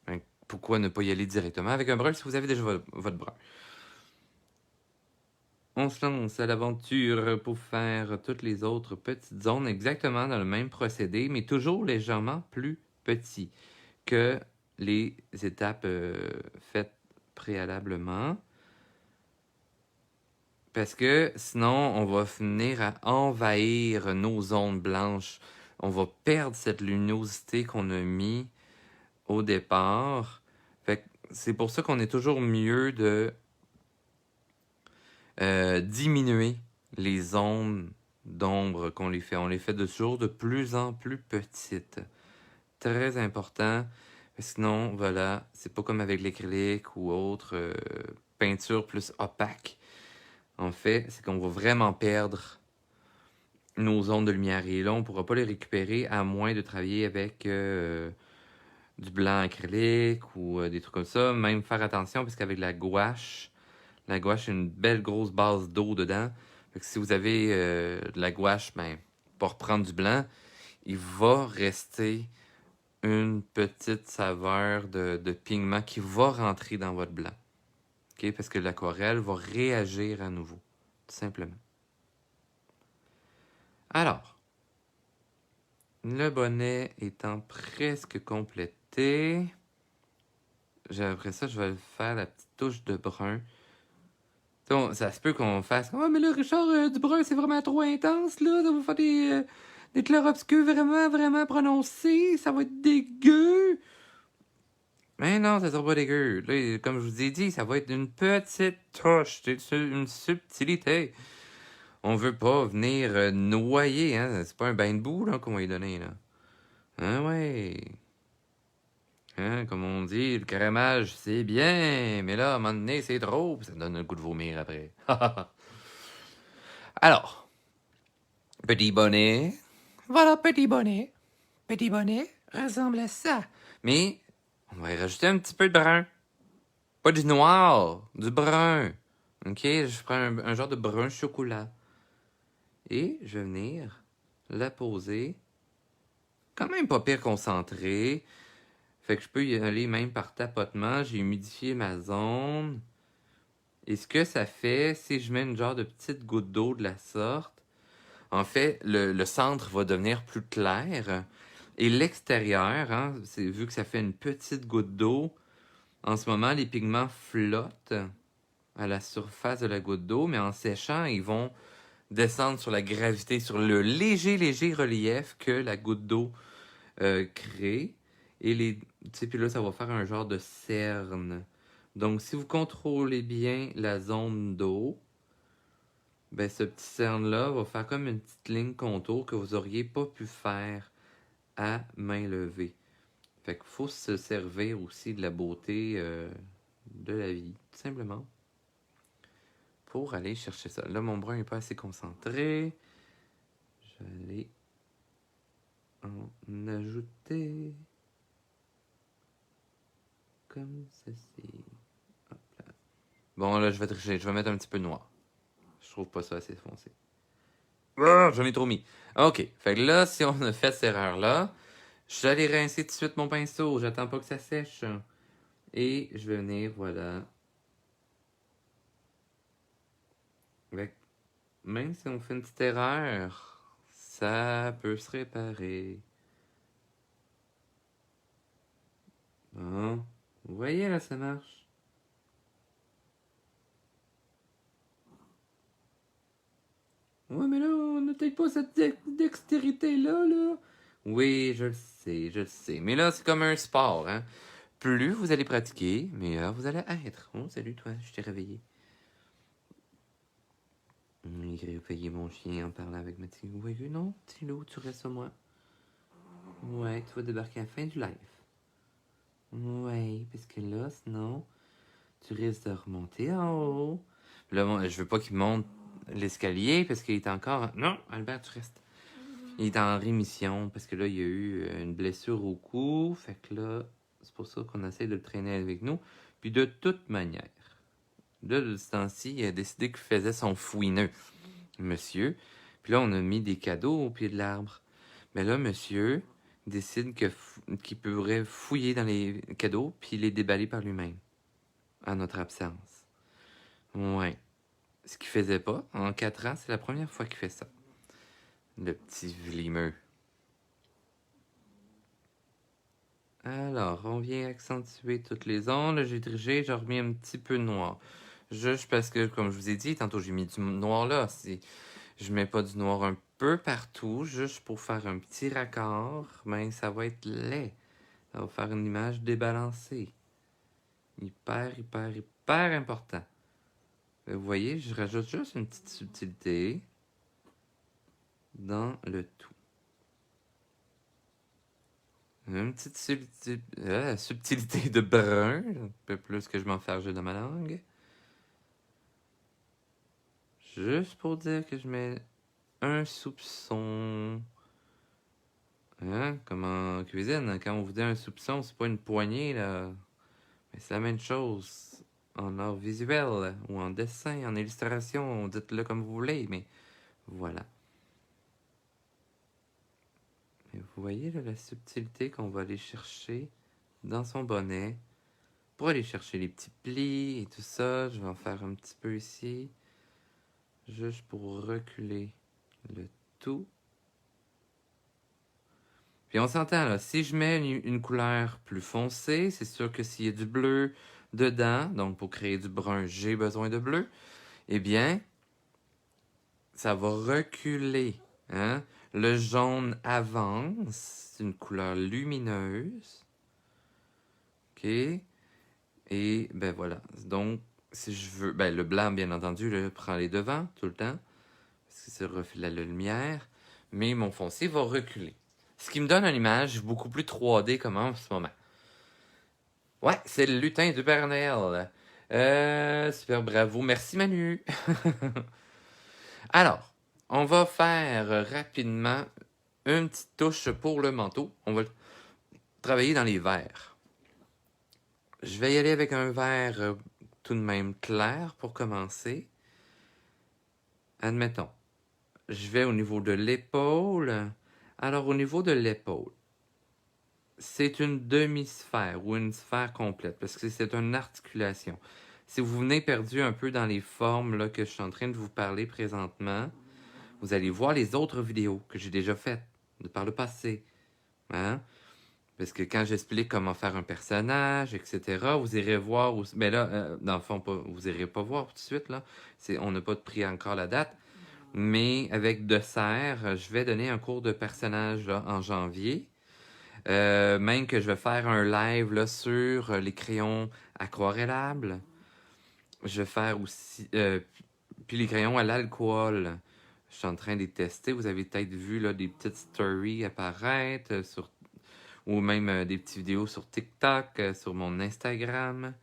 Ben, pourquoi ne pas y aller directement avec un brun si vous avez déjà votre brun? On se lance à l'aventure pour faire toutes les autres petites zones exactement dans le même procédé, mais toujours légèrement plus petit que les étapes faites préalablement. Parce que sinon, on va finir à envahir nos zones blanches. On va perdre cette luminosité qu'on a mis au départ. Fait que c'est pour ça qu'on est toujours mieux de diminuer les zones d'ombre qu'on les fait. On les fait toujours de plus en plus petites. Très important. Sinon, voilà, c'est pas comme avec l'acrylique ou autre peinture plus opaque. En fait, c'est qu'on va vraiment perdre nos zones de lumière. Et là, on ne pourra pas les récupérer à moins de travailler avec du blanc acrylique ou des trucs comme ça. Même faire attention parce qu'avec la gouache a une belle grosse base d'eau dedans. Fait que si vous avez de la gouache, ben, pour reprendre du blanc, il va rester une petite saveur de pigment qui va rentrer dans votre blanc. Okay? Parce que l'aquarelle va réagir à nouveau, tout simplement. Alors, le bonnet étant presque complété, après ça, je vais faire la petite touche de brun. Donc, ça se peut qu'on fasse « Ah, mais là, Richard, du brun, c'est vraiment trop intense, là. Ça va faire des clairs-obscurs vraiment, vraiment prononcés. Ça va être dégueu. » Mais non, ça sera pas dégueu. Là, comme je vous ai dit, ça va être une petite touche, une subtilité. On veut pas venir noyer, hein. C'est pas un bain de boue, là, qu'on va y donner, là. Hein, ouais. Hein, comme on dit, le crémage, c'est bien, mais là, à un moment donné, c'est trop, ça me donne le goût de vomir après. Alors, petit bonnet. Voilà, petit bonnet. Petit bonnet ressemble à ça. Mais, on va y rajouter un petit peu de brun. Pas du noir, du brun. Ok, je prends un genre de brun chocolat. Et je vais venir la poser, quand même pas pire concentré. Fait que je peux y aller même par tapotement. J'ai humidifié ma zone. Et ce que ça fait, si je mets une genre de petite goutte d'eau de la sorte, en fait, le centre va devenir plus clair. Et l'extérieur, hein, vu que ça fait une petite goutte d'eau, en ce moment, les pigments flottent à la surface de la goutte d'eau, mais en séchant, ils vont descendre sur la gravité, sur le léger, léger relief que la goutte d'eau crée. Et puis là, ça va faire un genre de cerne. Donc, si vous contrôlez bien la zone d'eau, ben, ce petit cerne-là va faire comme une petite ligne contour que vous auriez pas pu faire à main levée. Fait qu'il faut se servir aussi de la beauté de la vie, tout simplement, pour aller chercher ça. Là, mon brun n'est pas assez concentré. Je vais aller en ajouter comme ceci. Hop là. Bon, là, je vais tricher. Je vais mettre un petit peu de noir. Je trouve pas ça assez foncé. Ah, j'en ai trop mis. OK. Fait que là, si on a fait cette erreur-là, j'allais rincer tout de suite mon pinceau. J'attends pas que ça sèche. Et je vais venir, voilà. Avec... Même si on fait une petite erreur, ça peut se réparer. Bon. Vous voyez, là, ça marche. Ouais, mais là, on n'a peut-être pas cette dextérité-là, là. Oui, je le sais, je le sais. Mais là, c'est comme un sport, hein. Plus vous allez pratiquer, meilleur vous allez être. Oh, salut toi, je t'ai réveillé. J'ai réveillé mon chien en parlant avec ma petite. Oui, non, Tilo, tu restes à moi. Ouais, tu vas débarquer à la fin du live. Ouais, parce que là, sinon, tu risques de remonter en haut. Là, je veux pas qu'il monte l'escalier parce qu'il est encore. Non, Albert, tu restes. Il est en rémission parce que là, il y a eu une blessure au cou. Fait que là, c'est pour ça qu'on essaie de le traîner avec nous. Puis de toute manière, là, de ce temps-ci, il a décidé qu'il faisait son fouineux, monsieur. Puis là, on a mis des cadeaux au pied de l'arbre. Mais là, monsieur décide qu'il pourrait fouiller dans les cadeaux puis les déballer par lui-même, en notre absence. Ouais. Ce qu'il faisait pas. En 4 ans, c'est la première fois qu'il fait ça. Le petit vlimeux. Alors, on vient accentuer toutes les ondes. J'ai dirigé, j'ai remis un petit peu de noir. Juste parce que, comme je vous ai dit, tantôt j'ai mis du noir là. Si je mets pas du noir un peu partout, juste pour faire un petit raccord, ben ça va être laid. Ça va faire une image débalancée. Hyper, hyper, hyper important. Vous voyez, je rajoute juste une petite subtilité dans le tout. Une petite subtilité de brun, un peu plus que je m'enfarge dans ma langue. Juste pour dire que je mets un soupçon. Hein? Comme en cuisine, quand on vous dit un soupçon, c'est pas une poignée, là. Mais c'est la même chose en art visuel, ou en dessin, en illustration, dites-le comme vous voulez, mais voilà. Et vous voyez là, la subtilité qu'on va aller chercher dans son bonnet pour aller chercher les petits plis et tout ça. Je vais en faire un petit peu ici, juste pour reculer le tout. Puis on s'entend là, si je mets une couleur plus foncée, c'est sûr que s'il y a du bleu dedans, donc pour créer du brun, j'ai besoin de bleu, eh bien, ça va reculer. Hein? Le jaune avance, c'est une couleur lumineuse. OK? Et ben voilà. Donc, si je veux. Ben, le blanc, bien entendu, prend les devants tout le temps. Parce que ça reflète la lumière. Mais mon foncé va reculer. Ce qui me donne une image beaucoup plus 3D comme en ce moment. Ouais, c'est le lutin du Père Noël. Super, bravo. Merci Manu. Alors, on va faire rapidement une petite touche pour le manteau. On va travailler dans les verts. Je vais y aller avec un vert tout de même clair pour commencer. Admettons, je vais au niveau de l'épaule. Alors, au niveau de l'épaule, c'est une demi-sphère ou une sphère complète parce que c'est une articulation. Si vous venez perdu un peu dans les formes là, que je suis en train de vous parler présentement, vous allez voir les autres vidéos que j'ai déjà faites par le passé. Hein? Parce que quand j'explique comment faire un personnage, etc., vous irez voir. Mais là, dans le fond, vous irez pas voir tout de suite. Là. On n'a pas pris encore la date. Mais avec De Serre, je vais donner un cours de personnage là, en janvier. Même que je vais faire un live là, sur les crayons aquarellables. Je vais faire aussi. Puis les crayons à l'alcool. Je suis en train de les tester. Vous avez peut-être vu là, des petites stories apparaître sur ou même des petites vidéos sur TikTok, sur mon Instagram.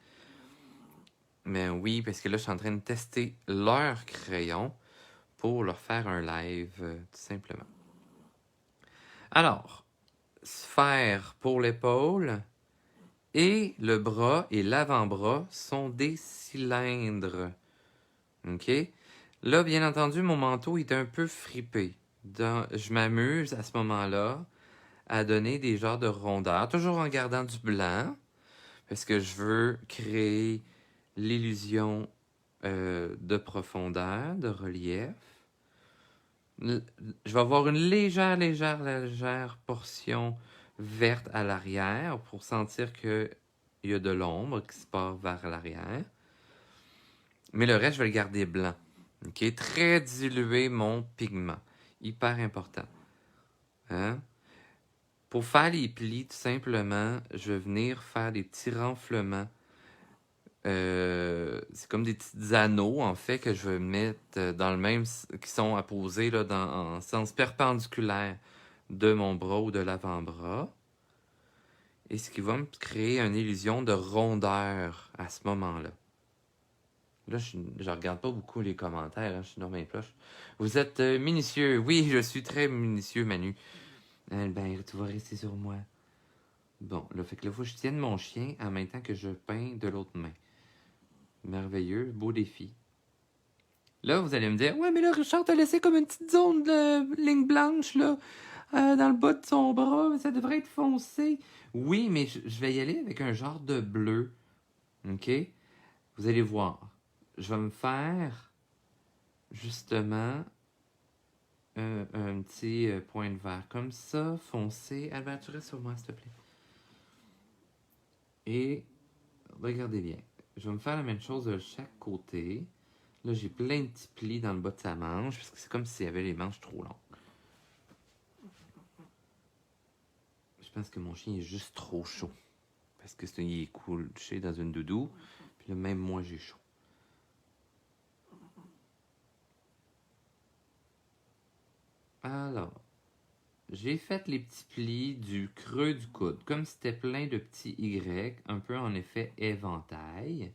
Mais oui, parce que là, je suis en train de tester leurs crayons pour leur faire un live, tout simplement. Alors, sphère pour l'épaule et le bras et l'avant-bras sont des cylindres. OK? Là, bien entendu, mon manteau est un peu fripé. Je m'amuse à ce moment-là à donner des genres de rondeurs, toujours en gardant du blanc, parce que je veux créer l'illusion de profondeur, de relief. Je vais avoir une légère portion verte à l'arrière pour sentir qu'il y a de l'ombre qui se part vers l'arrière. Mais le reste, je vais le garder blanc. OK? Très diluer mon pigment. Hyper important. Hein? Pour faire les plis, tout simplement, je vais venir faire des petits renflements. C'est comme des petits anneaux, en fait, que je vais mettre dans le même... qui sont apposés là, en sens perpendiculaire de mon bras ou de l'avant-bras. Et ce qui va me créer une illusion de rondeur à ce moment-là. Là, je regarde pas beaucoup les commentaires, hein, je suis dans mes poches. Vous êtes minutieux. Oui, je suis très minutieux, Manu. Ben, tu vas rester sur moi. Bon, là, fait que là, faut que je tienne mon chien en même temps que je peins de l'autre main. Merveilleux, beau défi. Là, vous allez me dire, ouais, mais là, Richard t'a laissé comme une petite zone de ligne blanche, là, dans le bas de son bras, ça devrait être foncé. Oui, mais je vais y aller avec un genre de bleu. OK? Vous allez voir. Je vais me faire, justement, un petit point de vert comme ça, foncé. Albert, tu restes sur moi, s'il te plaît. Et regardez bien. Je vais me faire la même chose de chaque côté. Là, j'ai plein de petits plis dans le bas de sa manche, parce que c'est comme s'il y avait les manches trop longues. Je pense que mon chien est juste trop chaud. Parce que il est couché dans une doudou. Puis là, même moi, j'ai chaud. Alors, j'ai fait les petits plis du creux du coude, comme c'était plein de petits Y, un peu en effet éventail.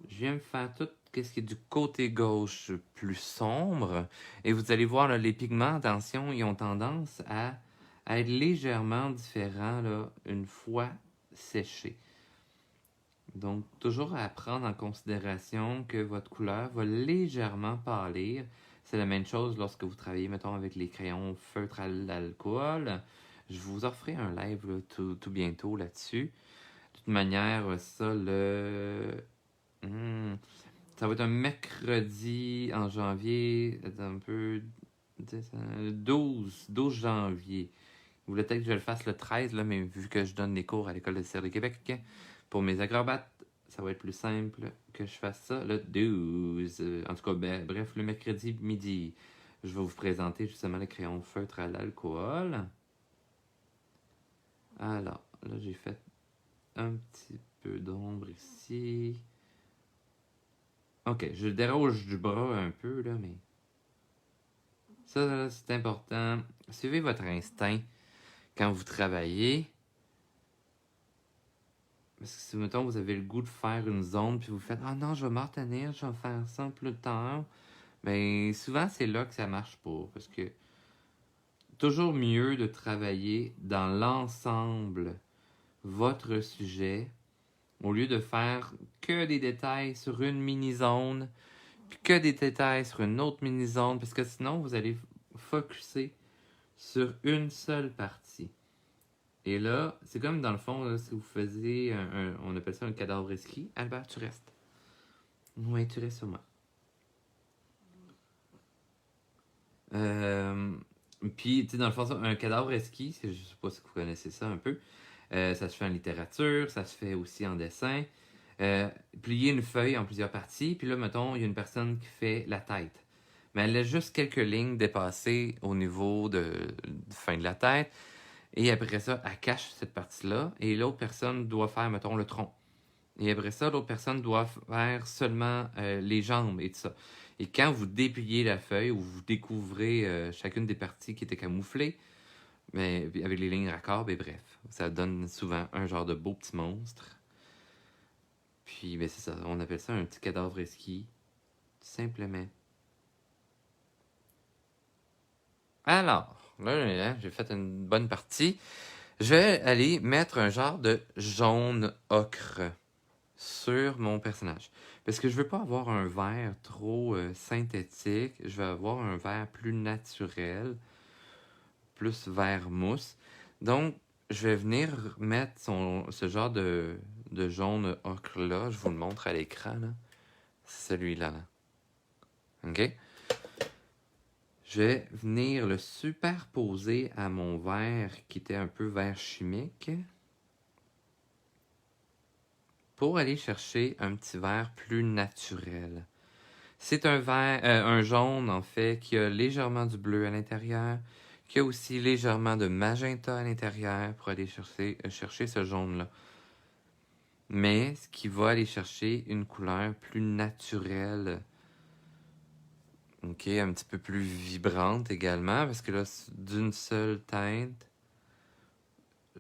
Je viens me faire tout ce qui est du côté gauche plus sombre. Et vous allez voir, là, les pigments, attention, ils ont tendance à être légèrement différents là, une fois séchés. Donc, toujours à prendre en considération que votre couleur va légèrement pâlir. C'est la même chose lorsque vous travaillez, mettons, avec les crayons feutres à l'alcool. Je vous offrirai un live là, tout bientôt là-dessus. De toute manière, ça, ça va être un mercredi en janvier, un peu... 12 janvier. Vous voulez peut-être que je le fasse le 13, là, mais vu que je donne des cours à l'École de Cirque de Québec, pour mes acrobates, ça va être plus simple que je fasse ça le 12. En tout cas, bref, le mercredi midi, je vais vous présenter justement les crayons feutres à l'alcool. Alors, là, j'ai fait un petit peu d'ombre ici. Ok, je déroge du bras un peu, là, mais... Ça, c'est important. Suivez votre instinct quand vous travaillez. Parce que si, mettons, vous avez le goût de faire une zone, puis vous faites « Ah non, je vais m'en retenir, je vais faire ça plus tard. » Mais souvent, c'est là que ça marche pas. Parce que toujours mieux de travailler dans l'ensemble votre sujet au lieu de faire que des détails sur une mini-zone, puis que des détails sur une autre mini-zone, parce que sinon, vous allez focusser sur une seule partie. Et là, c'est comme dans le fond, là, si vous faisiez on appelle ça un cadavre esquis. Albert, tu restes. Oui, tu restes sur moi. Puis, tu sais, dans le fond, un cadavre esquis, je sais pas si vous connaissez ça un peu, ça se fait en littérature, ça se fait aussi en dessin. Plier une feuille en plusieurs parties, puis là, mettons, il y a une personne qui fait la tête. Mais elle laisse juste quelques lignes dépassées au niveau de fin de la tête. Et après ça, elle cache cette partie-là. Et l'autre personne doit faire, mettons, le tronc. Et après ça, l'autre personne doit faire seulement les jambes et tout ça. Et quand vous dépliez la feuille ou vous découvrez chacune des parties qui étaient camouflées, mais avec les lignes raccords, et bref, ça donne souvent un genre de beau petit monstre. Puis, ben, c'est ça, on appelle ça un petit cadavre esquis, tout simplement. Alors, là, j'ai fait une bonne partie. Je vais aller mettre un genre de jaune ocre sur mon personnage. Parce que je veux pas avoir un vert trop synthétique. Je veux avoir un vert plus naturel, plus vert mousse. Donc, je vais venir mettre ce genre de jaune ocre-là. Je vous le montre à l'écran. C'est celui-là. Là. OK? Je vais venir le superposer à mon vert qui était un peu vert chimique pour aller chercher un petit vert plus naturel. C'est un jaune, en fait, qui a légèrement du bleu à l'intérieur, qui a aussi légèrement de magenta à l'intérieur pour aller chercher ce jaune-là. Mais ce qui va aller chercher une couleur plus naturelle. OK, un petit peu plus vibrante également, parce que là, d'une seule teinte,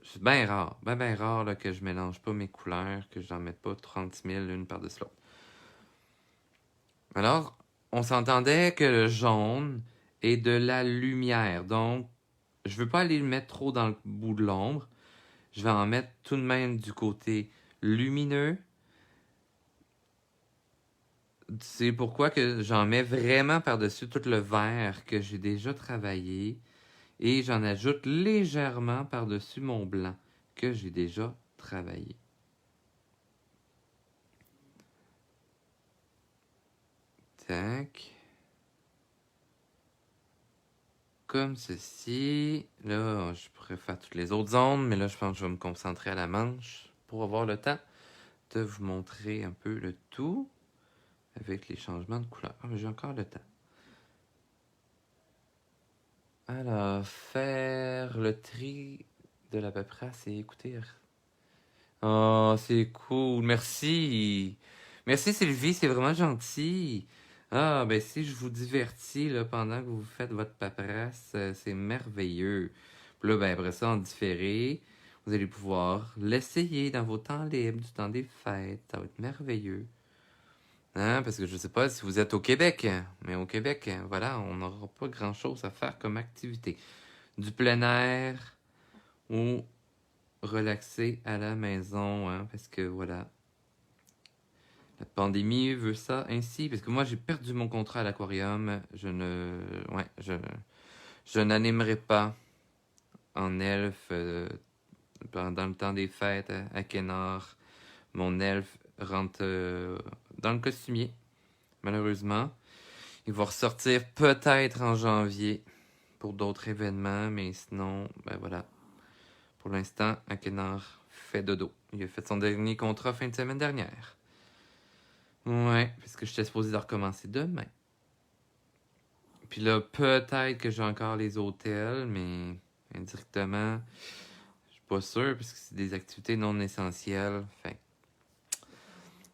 c'est bien rare, ben rare là, que je mélange pas mes couleurs, que j'en mette pas 30 000 l'une par-dessus l'autre. Alors, on s'entendait que le jaune est de la lumière, donc je veux pas aller le mettre trop dans le bout de l'ombre. Je vais en mettre tout de même du côté lumineux. C'est pourquoi que j'en mets vraiment par-dessus tout le vert que j'ai déjà travaillé. Et j'en ajoute légèrement par-dessus mon blanc que j'ai déjà travaillé. Tac. Comme ceci. Là, je pourrais faire toutes les autres zones, mais là, je pense que je vais me concentrer à la manche pour avoir le temps de vous montrer un peu le tout avec les changements de couleur. Ah, mais j'ai encore le temps. Alors, faire le tri de la paperasse et écouter. Oh, c'est cool. Merci. Merci Sylvie, c'est vraiment gentil. Ah, ben si je vous divertis là, pendant que vous faites votre paperasse, c'est merveilleux. Puis là, ben après ça, en différé, vous allez pouvoir l'essayer dans vos temps libres, du temps des fêtes. Ça va être merveilleux. Hein? Parce que je sais pas si vous êtes au Québec, mais au Québec, voilà, on n'aura pas grand-chose à faire comme activité. Du plein air ou relaxer à la maison, hein, parce que voilà, la pandémie veut ça ainsi, parce que moi j'ai perdu mon contrat à l'aquarium, je n'animerai pas en elfe pendant le temps des fêtes à Kenor. Mon elfe rentre dans le costumier, malheureusement. Il va ressortir peut-être en janvier pour d'autres événements, mais sinon, ben voilà. Pour l'instant, Akenor fait dodo. Il a fait son dernier contrat fin de semaine dernière. Ouais, parce que j'étais supposé de recommencer demain. Puis là, peut-être que j'ai encore les hôtels, mais indirectement, je suis pas sûr, parce que c'est des activités non essentielles. Fait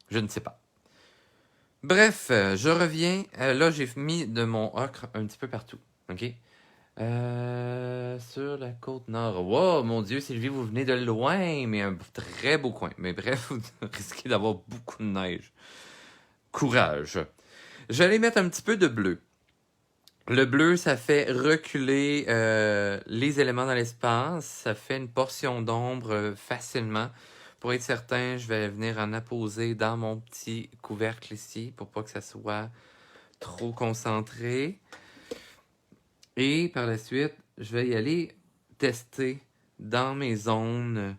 je ne sais pas. Bref, je reviens. Là, j'ai mis de mon ocre un petit peu partout. OK? Sur la côte nord. Wow, mon Dieu, Sylvie, vous venez de loin, mais un très beau coin. Mais bref, vous risquez d'avoir beaucoup de neige. Courage. J'allais mettre un petit peu de bleu. Le bleu, ça fait reculer les éléments dans l'espace. Ça fait une portion d'ombre facilement. Pour être certain, je vais venir en apposer dans mon petit couvercle ici pour pas que ça soit trop concentré. Et par la suite, je vais y aller tester dans mes zones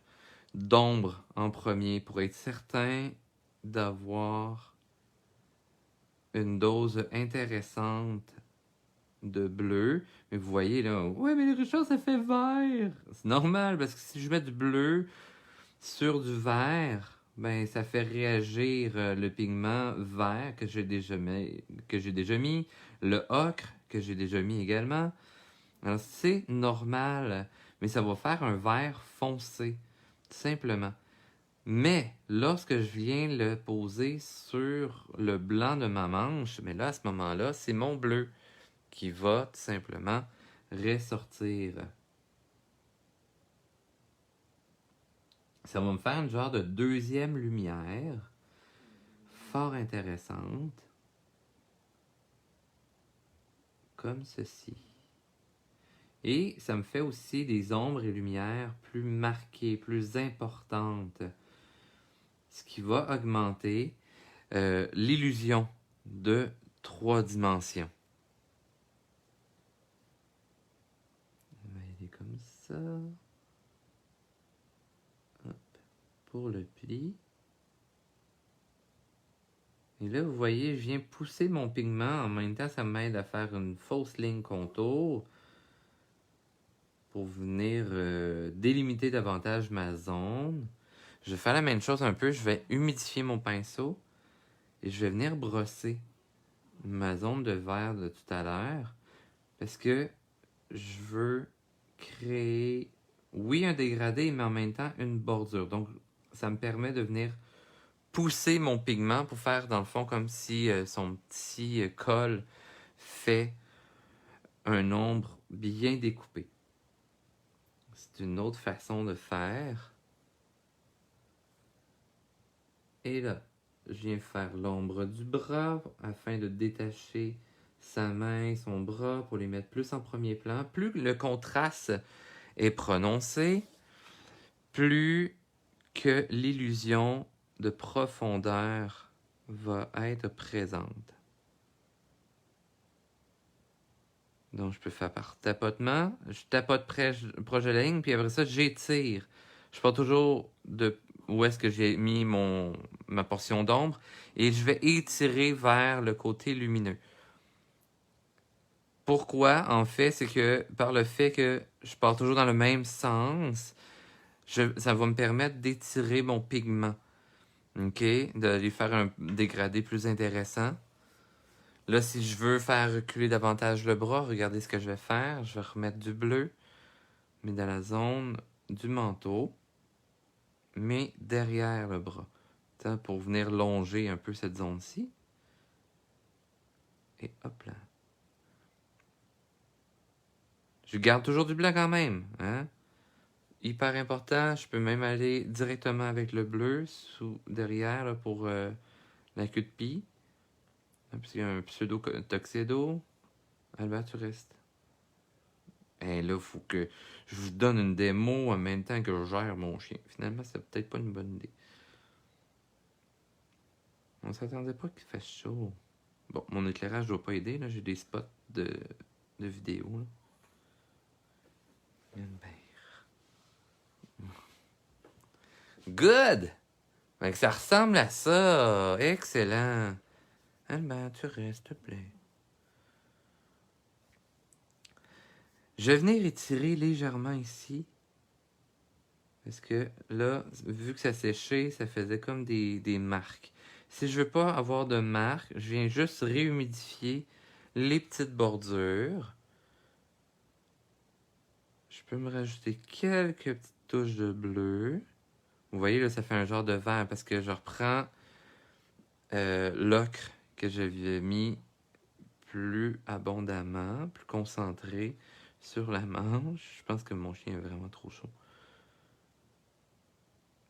d'ombre en premier pour être certain d'avoir une dose intéressante de bleu. Mais vous voyez là, ouais, mais les Richard, ça fait vert. C'est normal parce que si je mets du bleu sur du vert, ben ça fait réagir le pigment vert que j'ai déjà mis, le ocre que j'ai déjà mis également. Alors c'est normal, mais ça va faire un vert foncé, tout simplement. Mais lorsque je viens le poser sur le blanc de ma manche, mais là à ce moment-là, c'est mon bleu qui va tout simplement ressortir. Ça va me faire une genre de deuxième lumière, fort intéressante, comme ceci. Et ça me fait aussi des ombres et lumières plus marquées, plus importantes, ce qui va augmenter l'illusion de 3 dimensions. On va aller comme ça. Hop, pour le pli. Et là, vous voyez, je viens pousser mon pigment. En même temps, ça m'aide à faire une fausse ligne contour pour venir délimiter davantage ma zone. Je vais faire la même chose un peu. Je vais humidifier mon pinceau et je vais venir brosser ma zone de vert de tout à l'heure parce que je veux créer, oui, un dégradé, mais en même temps une bordure. Donc, ça me permet de venir pousser mon pigment pour faire, dans le fond, comme si son petit col fait un ombre bien découpé. C'est une autre façon de faire. Et là, je viens faire l'ombre du bras afin de détacher sa main, son bras pour les mettre plus en premier plan. Plus le contraste est prononcé, plus que l'illusion de profondeur va être présente. Donc, je peux faire par tapotement. Je tapote proche de la ligne, puis après ça, j'étire. Je pars toujours de où est-ce que j'ai mis ma portion d'ombre, et je vais étirer vers le côté lumineux. Pourquoi? En fait, c'est que par le fait que je pars toujours dans le même sens, ça va me permettre d'étirer mon pigment. OK? De lui faire un dégradé plus intéressant. Là, si je veux faire reculer davantage le bras, regardez ce que je vais faire. Je vais remettre du bleu, mais dans la zone du manteau, mais derrière le bras. Pour venir longer un peu cette zone-ci. Et hop là. Je garde toujours du blanc quand même. Hein? Hyper important. Je peux même aller directement avec le bleu derrière là, pour la queue de pie. Parce qu'il y a un pseudo-tuxedo. Albert, tu restes. Et là, il faut que je vous donne une démo en même temps que je gère mon chien. Finalement, c'est peut-être pas une bonne idée. On s'attendait pas qu'il fasse chaud. Bon, mon éclairage doit pas aider. Là, j'ai des spots de vidéo. Là. Good! Fait que ça ressemble à ça. Excellent. Albert, tu restes, s'il te plaît. Je vais venir étirer légèrement ici. Parce que là, vu que ça séchait, ça faisait comme des marques. Si je veux pas avoir de marques, je viens juste réhumidifier les petites bordures. Je peux me rajouter quelques petites touches de bleu. Vous voyez, là, ça fait un genre de vert parce que je reprends l'ocre que j'avais mis plus abondamment, plus concentré sur la manche. Je pense que mon chien est vraiment trop chaud.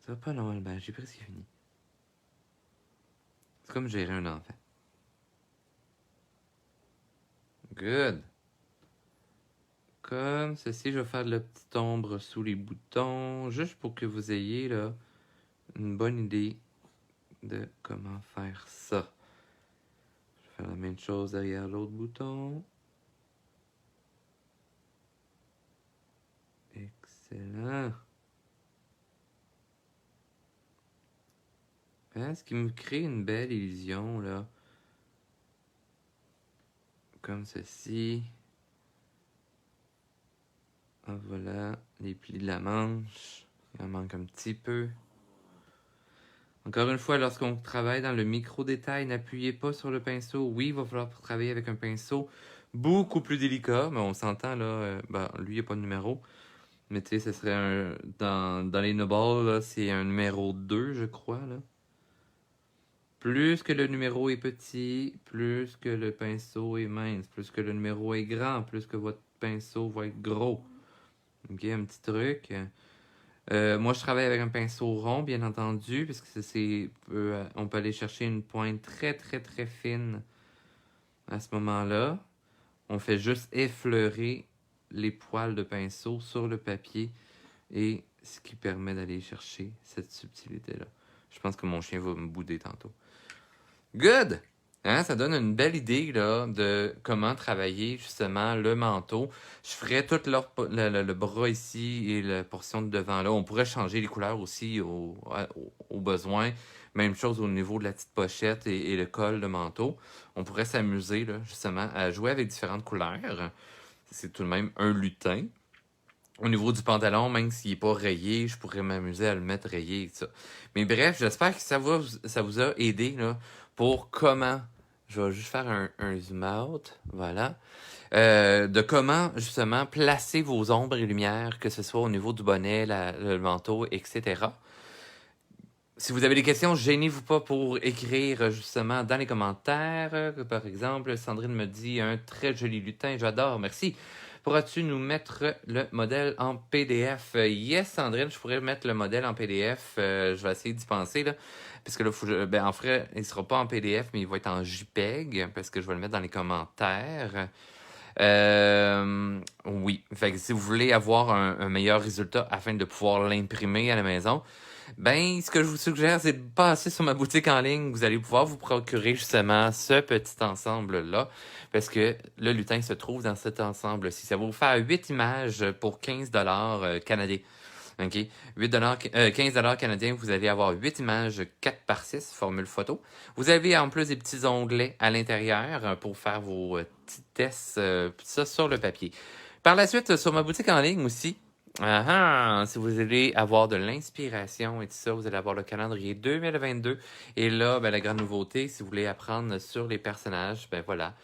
Ça va pas long, Albert, j'ai presque fini. C'est comme gérer un enfant. Good. Comme ceci, je vais faire de la petite ombre sous les boutons, juste pour que vous ayez là une bonne idée de comment faire ça. Je vais faire la même chose derrière l'autre bouton. Excellent. Hein, ce qui me crée une belle illusion, là. Comme ceci. Ah, voilà, les plis de la manche. Il en manque un petit peu. Encore une fois, lorsqu'on travaille dans le micro-détail, n'appuyez pas sur le pinceau. Oui, il va falloir travailler avec un pinceau beaucoup plus délicat, mais on s'entend, là, lui, il n'y a pas de numéro. Mais tu sais, ce serait dans les Nobel, là, c'est un numéro 2, je crois, là. Plus que le numéro est petit, plus que le pinceau est mince, plus que le numéro est grand, plus que votre pinceau va être gros. Ok, un petit truc. Moi, je travaille avec un pinceau rond, bien entendu, parce que on peut aller chercher une pointe très, très, très fine à ce moment-là. On fait juste effleurer les poils de pinceau sur le papier, et ce qui permet d'aller chercher cette subtilité-là. Je pense que mon chien va me bouder tantôt. Good! Hein, ça donne une belle idée là, de comment travailler justement le manteau. Je ferais tout le bras ici et la portion de devant là. On pourrait changer les couleurs aussi au besoin. Même chose au niveau de la petite pochette et le col de manteau. On pourrait s'amuser là, justement à jouer avec différentes couleurs. C'est tout de même un lutin. Au niveau du pantalon, même s'il n'est pas rayé, je pourrais m'amuser à le mettre rayé et tout ça. Mais bref, j'espère que ça vous a aidé là, pour comment Je vais juste faire un zoom out. Voilà. De comment, justement, placer vos ombres et lumières, que ce soit au niveau du bonnet, le manteau, etc. Si vous avez des questions, gênez-vous pas pour écrire, justement, dans les commentaires. Par exemple, Sandrine me dit « Un très joli lutin, j'adore, merci. Pourras-tu nous mettre le modèle en PDF? » Yes, Sandrine, je pourrais mettre le modèle en PDF. Je vais essayer d'y penser, là. Parce que là, en fait, il ne sera pas en PDF, mais il va être en JPEG, parce que je vais le mettre dans les commentaires. Oui, fait que si vous voulez avoir un meilleur résultat afin de pouvoir l'imprimer à la maison, ben, ce que je vous suggère, c'est de passer sur ma boutique en ligne. Vous allez pouvoir vous procurer justement ce petit ensemble-là, parce que le lutin se trouve dans cet ensemble-ci. Ça va vous faire 8 images pour 15 canadiens. OK? 15 canadiens, vous allez avoir 8 images 4 par 6, formule photo. Vous avez en plus des petits onglets à l'intérieur pour faire vos petits tests, ça sur le papier. Par la suite, sur ma boutique en ligne aussi, si vous allez avoir de l'inspiration et tout ça, vous allez avoir le calendrier 2022. Et là, ben, la grande nouveauté, si vous voulez apprendre sur les personnages, ben voilà,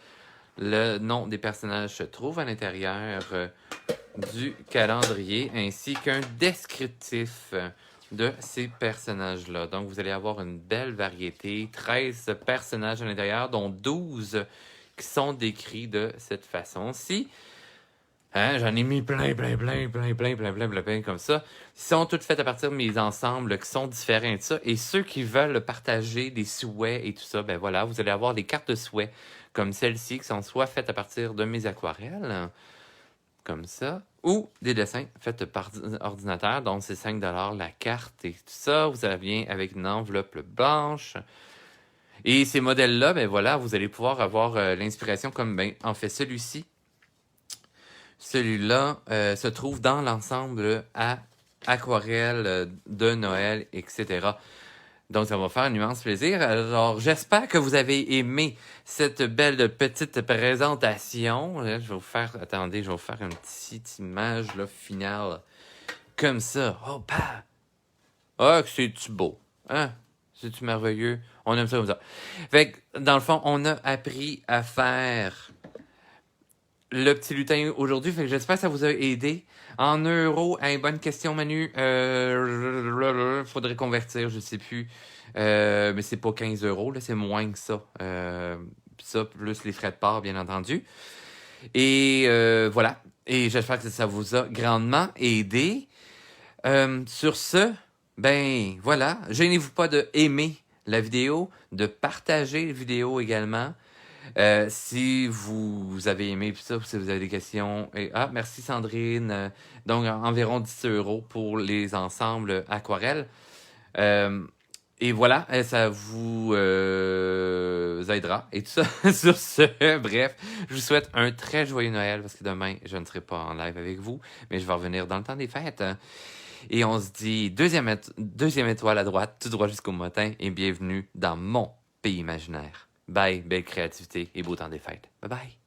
le nom des personnages se trouve à l'intérieur du calendrier, ainsi qu'un descriptif de ces personnages-là. Donc, vous allez avoir une belle variété, 13 personnages à l'intérieur, dont 12 qui sont décrits de cette façon-ci. Hein, j'en ai mis plein, comme ça. Ils sont toutes faites à partir de mes ensembles qui sont différents et tout ça. Et ceux qui veulent partager des souhaits et tout ça, ben voilà, vous allez avoir des cartes de souhaits comme celle-ci qui sont soit faites à partir de mes aquarelles, comme ça, ou des dessins faits par ordinateur, donc c'est 5 la carte et tout ça. Vous avez avec une enveloppe blanche. Et ces modèles-là, ben voilà, vous allez pouvoir avoir l'inspiration comme, ben, en fait, celui-ci. Celui-là se trouve dans l'ensemble à aquarelle de Noël, etc. Donc, ça va faire un immense plaisir. Alors, j'espère que vous avez aimé cette belle petite présentation. Je vais vous faire... Attendez, je vais vous faire une petite image là, finale. Comme ça. Oh, bah! Ah, que c'est-tu beau! Hein? C'est-tu merveilleux? On aime ça comme ça. Fait que, dans le fond, on a appris à faire le petit lutin aujourd'hui. Fait que j'espère que ça vous a aidé. En euros, hein, bonne question, Manu. Faudrait convertir, je sais plus. Mais c'est pas 15 €, là, c'est moins que ça. Ça, plus les frais de port, bien entendu. Et voilà. Et j'espère que ça vous a grandement aidé. Sur ce, ben voilà. Gênez-vous pas de aimer la vidéo, de partager la vidéo également. Si vous avez aimé puis ça, si vous avez des questions. Merci Sandrine. Donc, environ 10 € pour les ensembles aquarelles. Et voilà, ça vous aidera. Et tout ça, sur ce, bref, je vous souhaite un très joyeux Noël parce que demain, je ne serai pas en live avec vous, mais je vais revenir dans le temps des fêtes. Et on se dit deuxième étoile à droite, tout droit jusqu'au matin, et bienvenue dans mon pays imaginaire. Bye, belle créativité et beau temps des fêtes. Bye bye.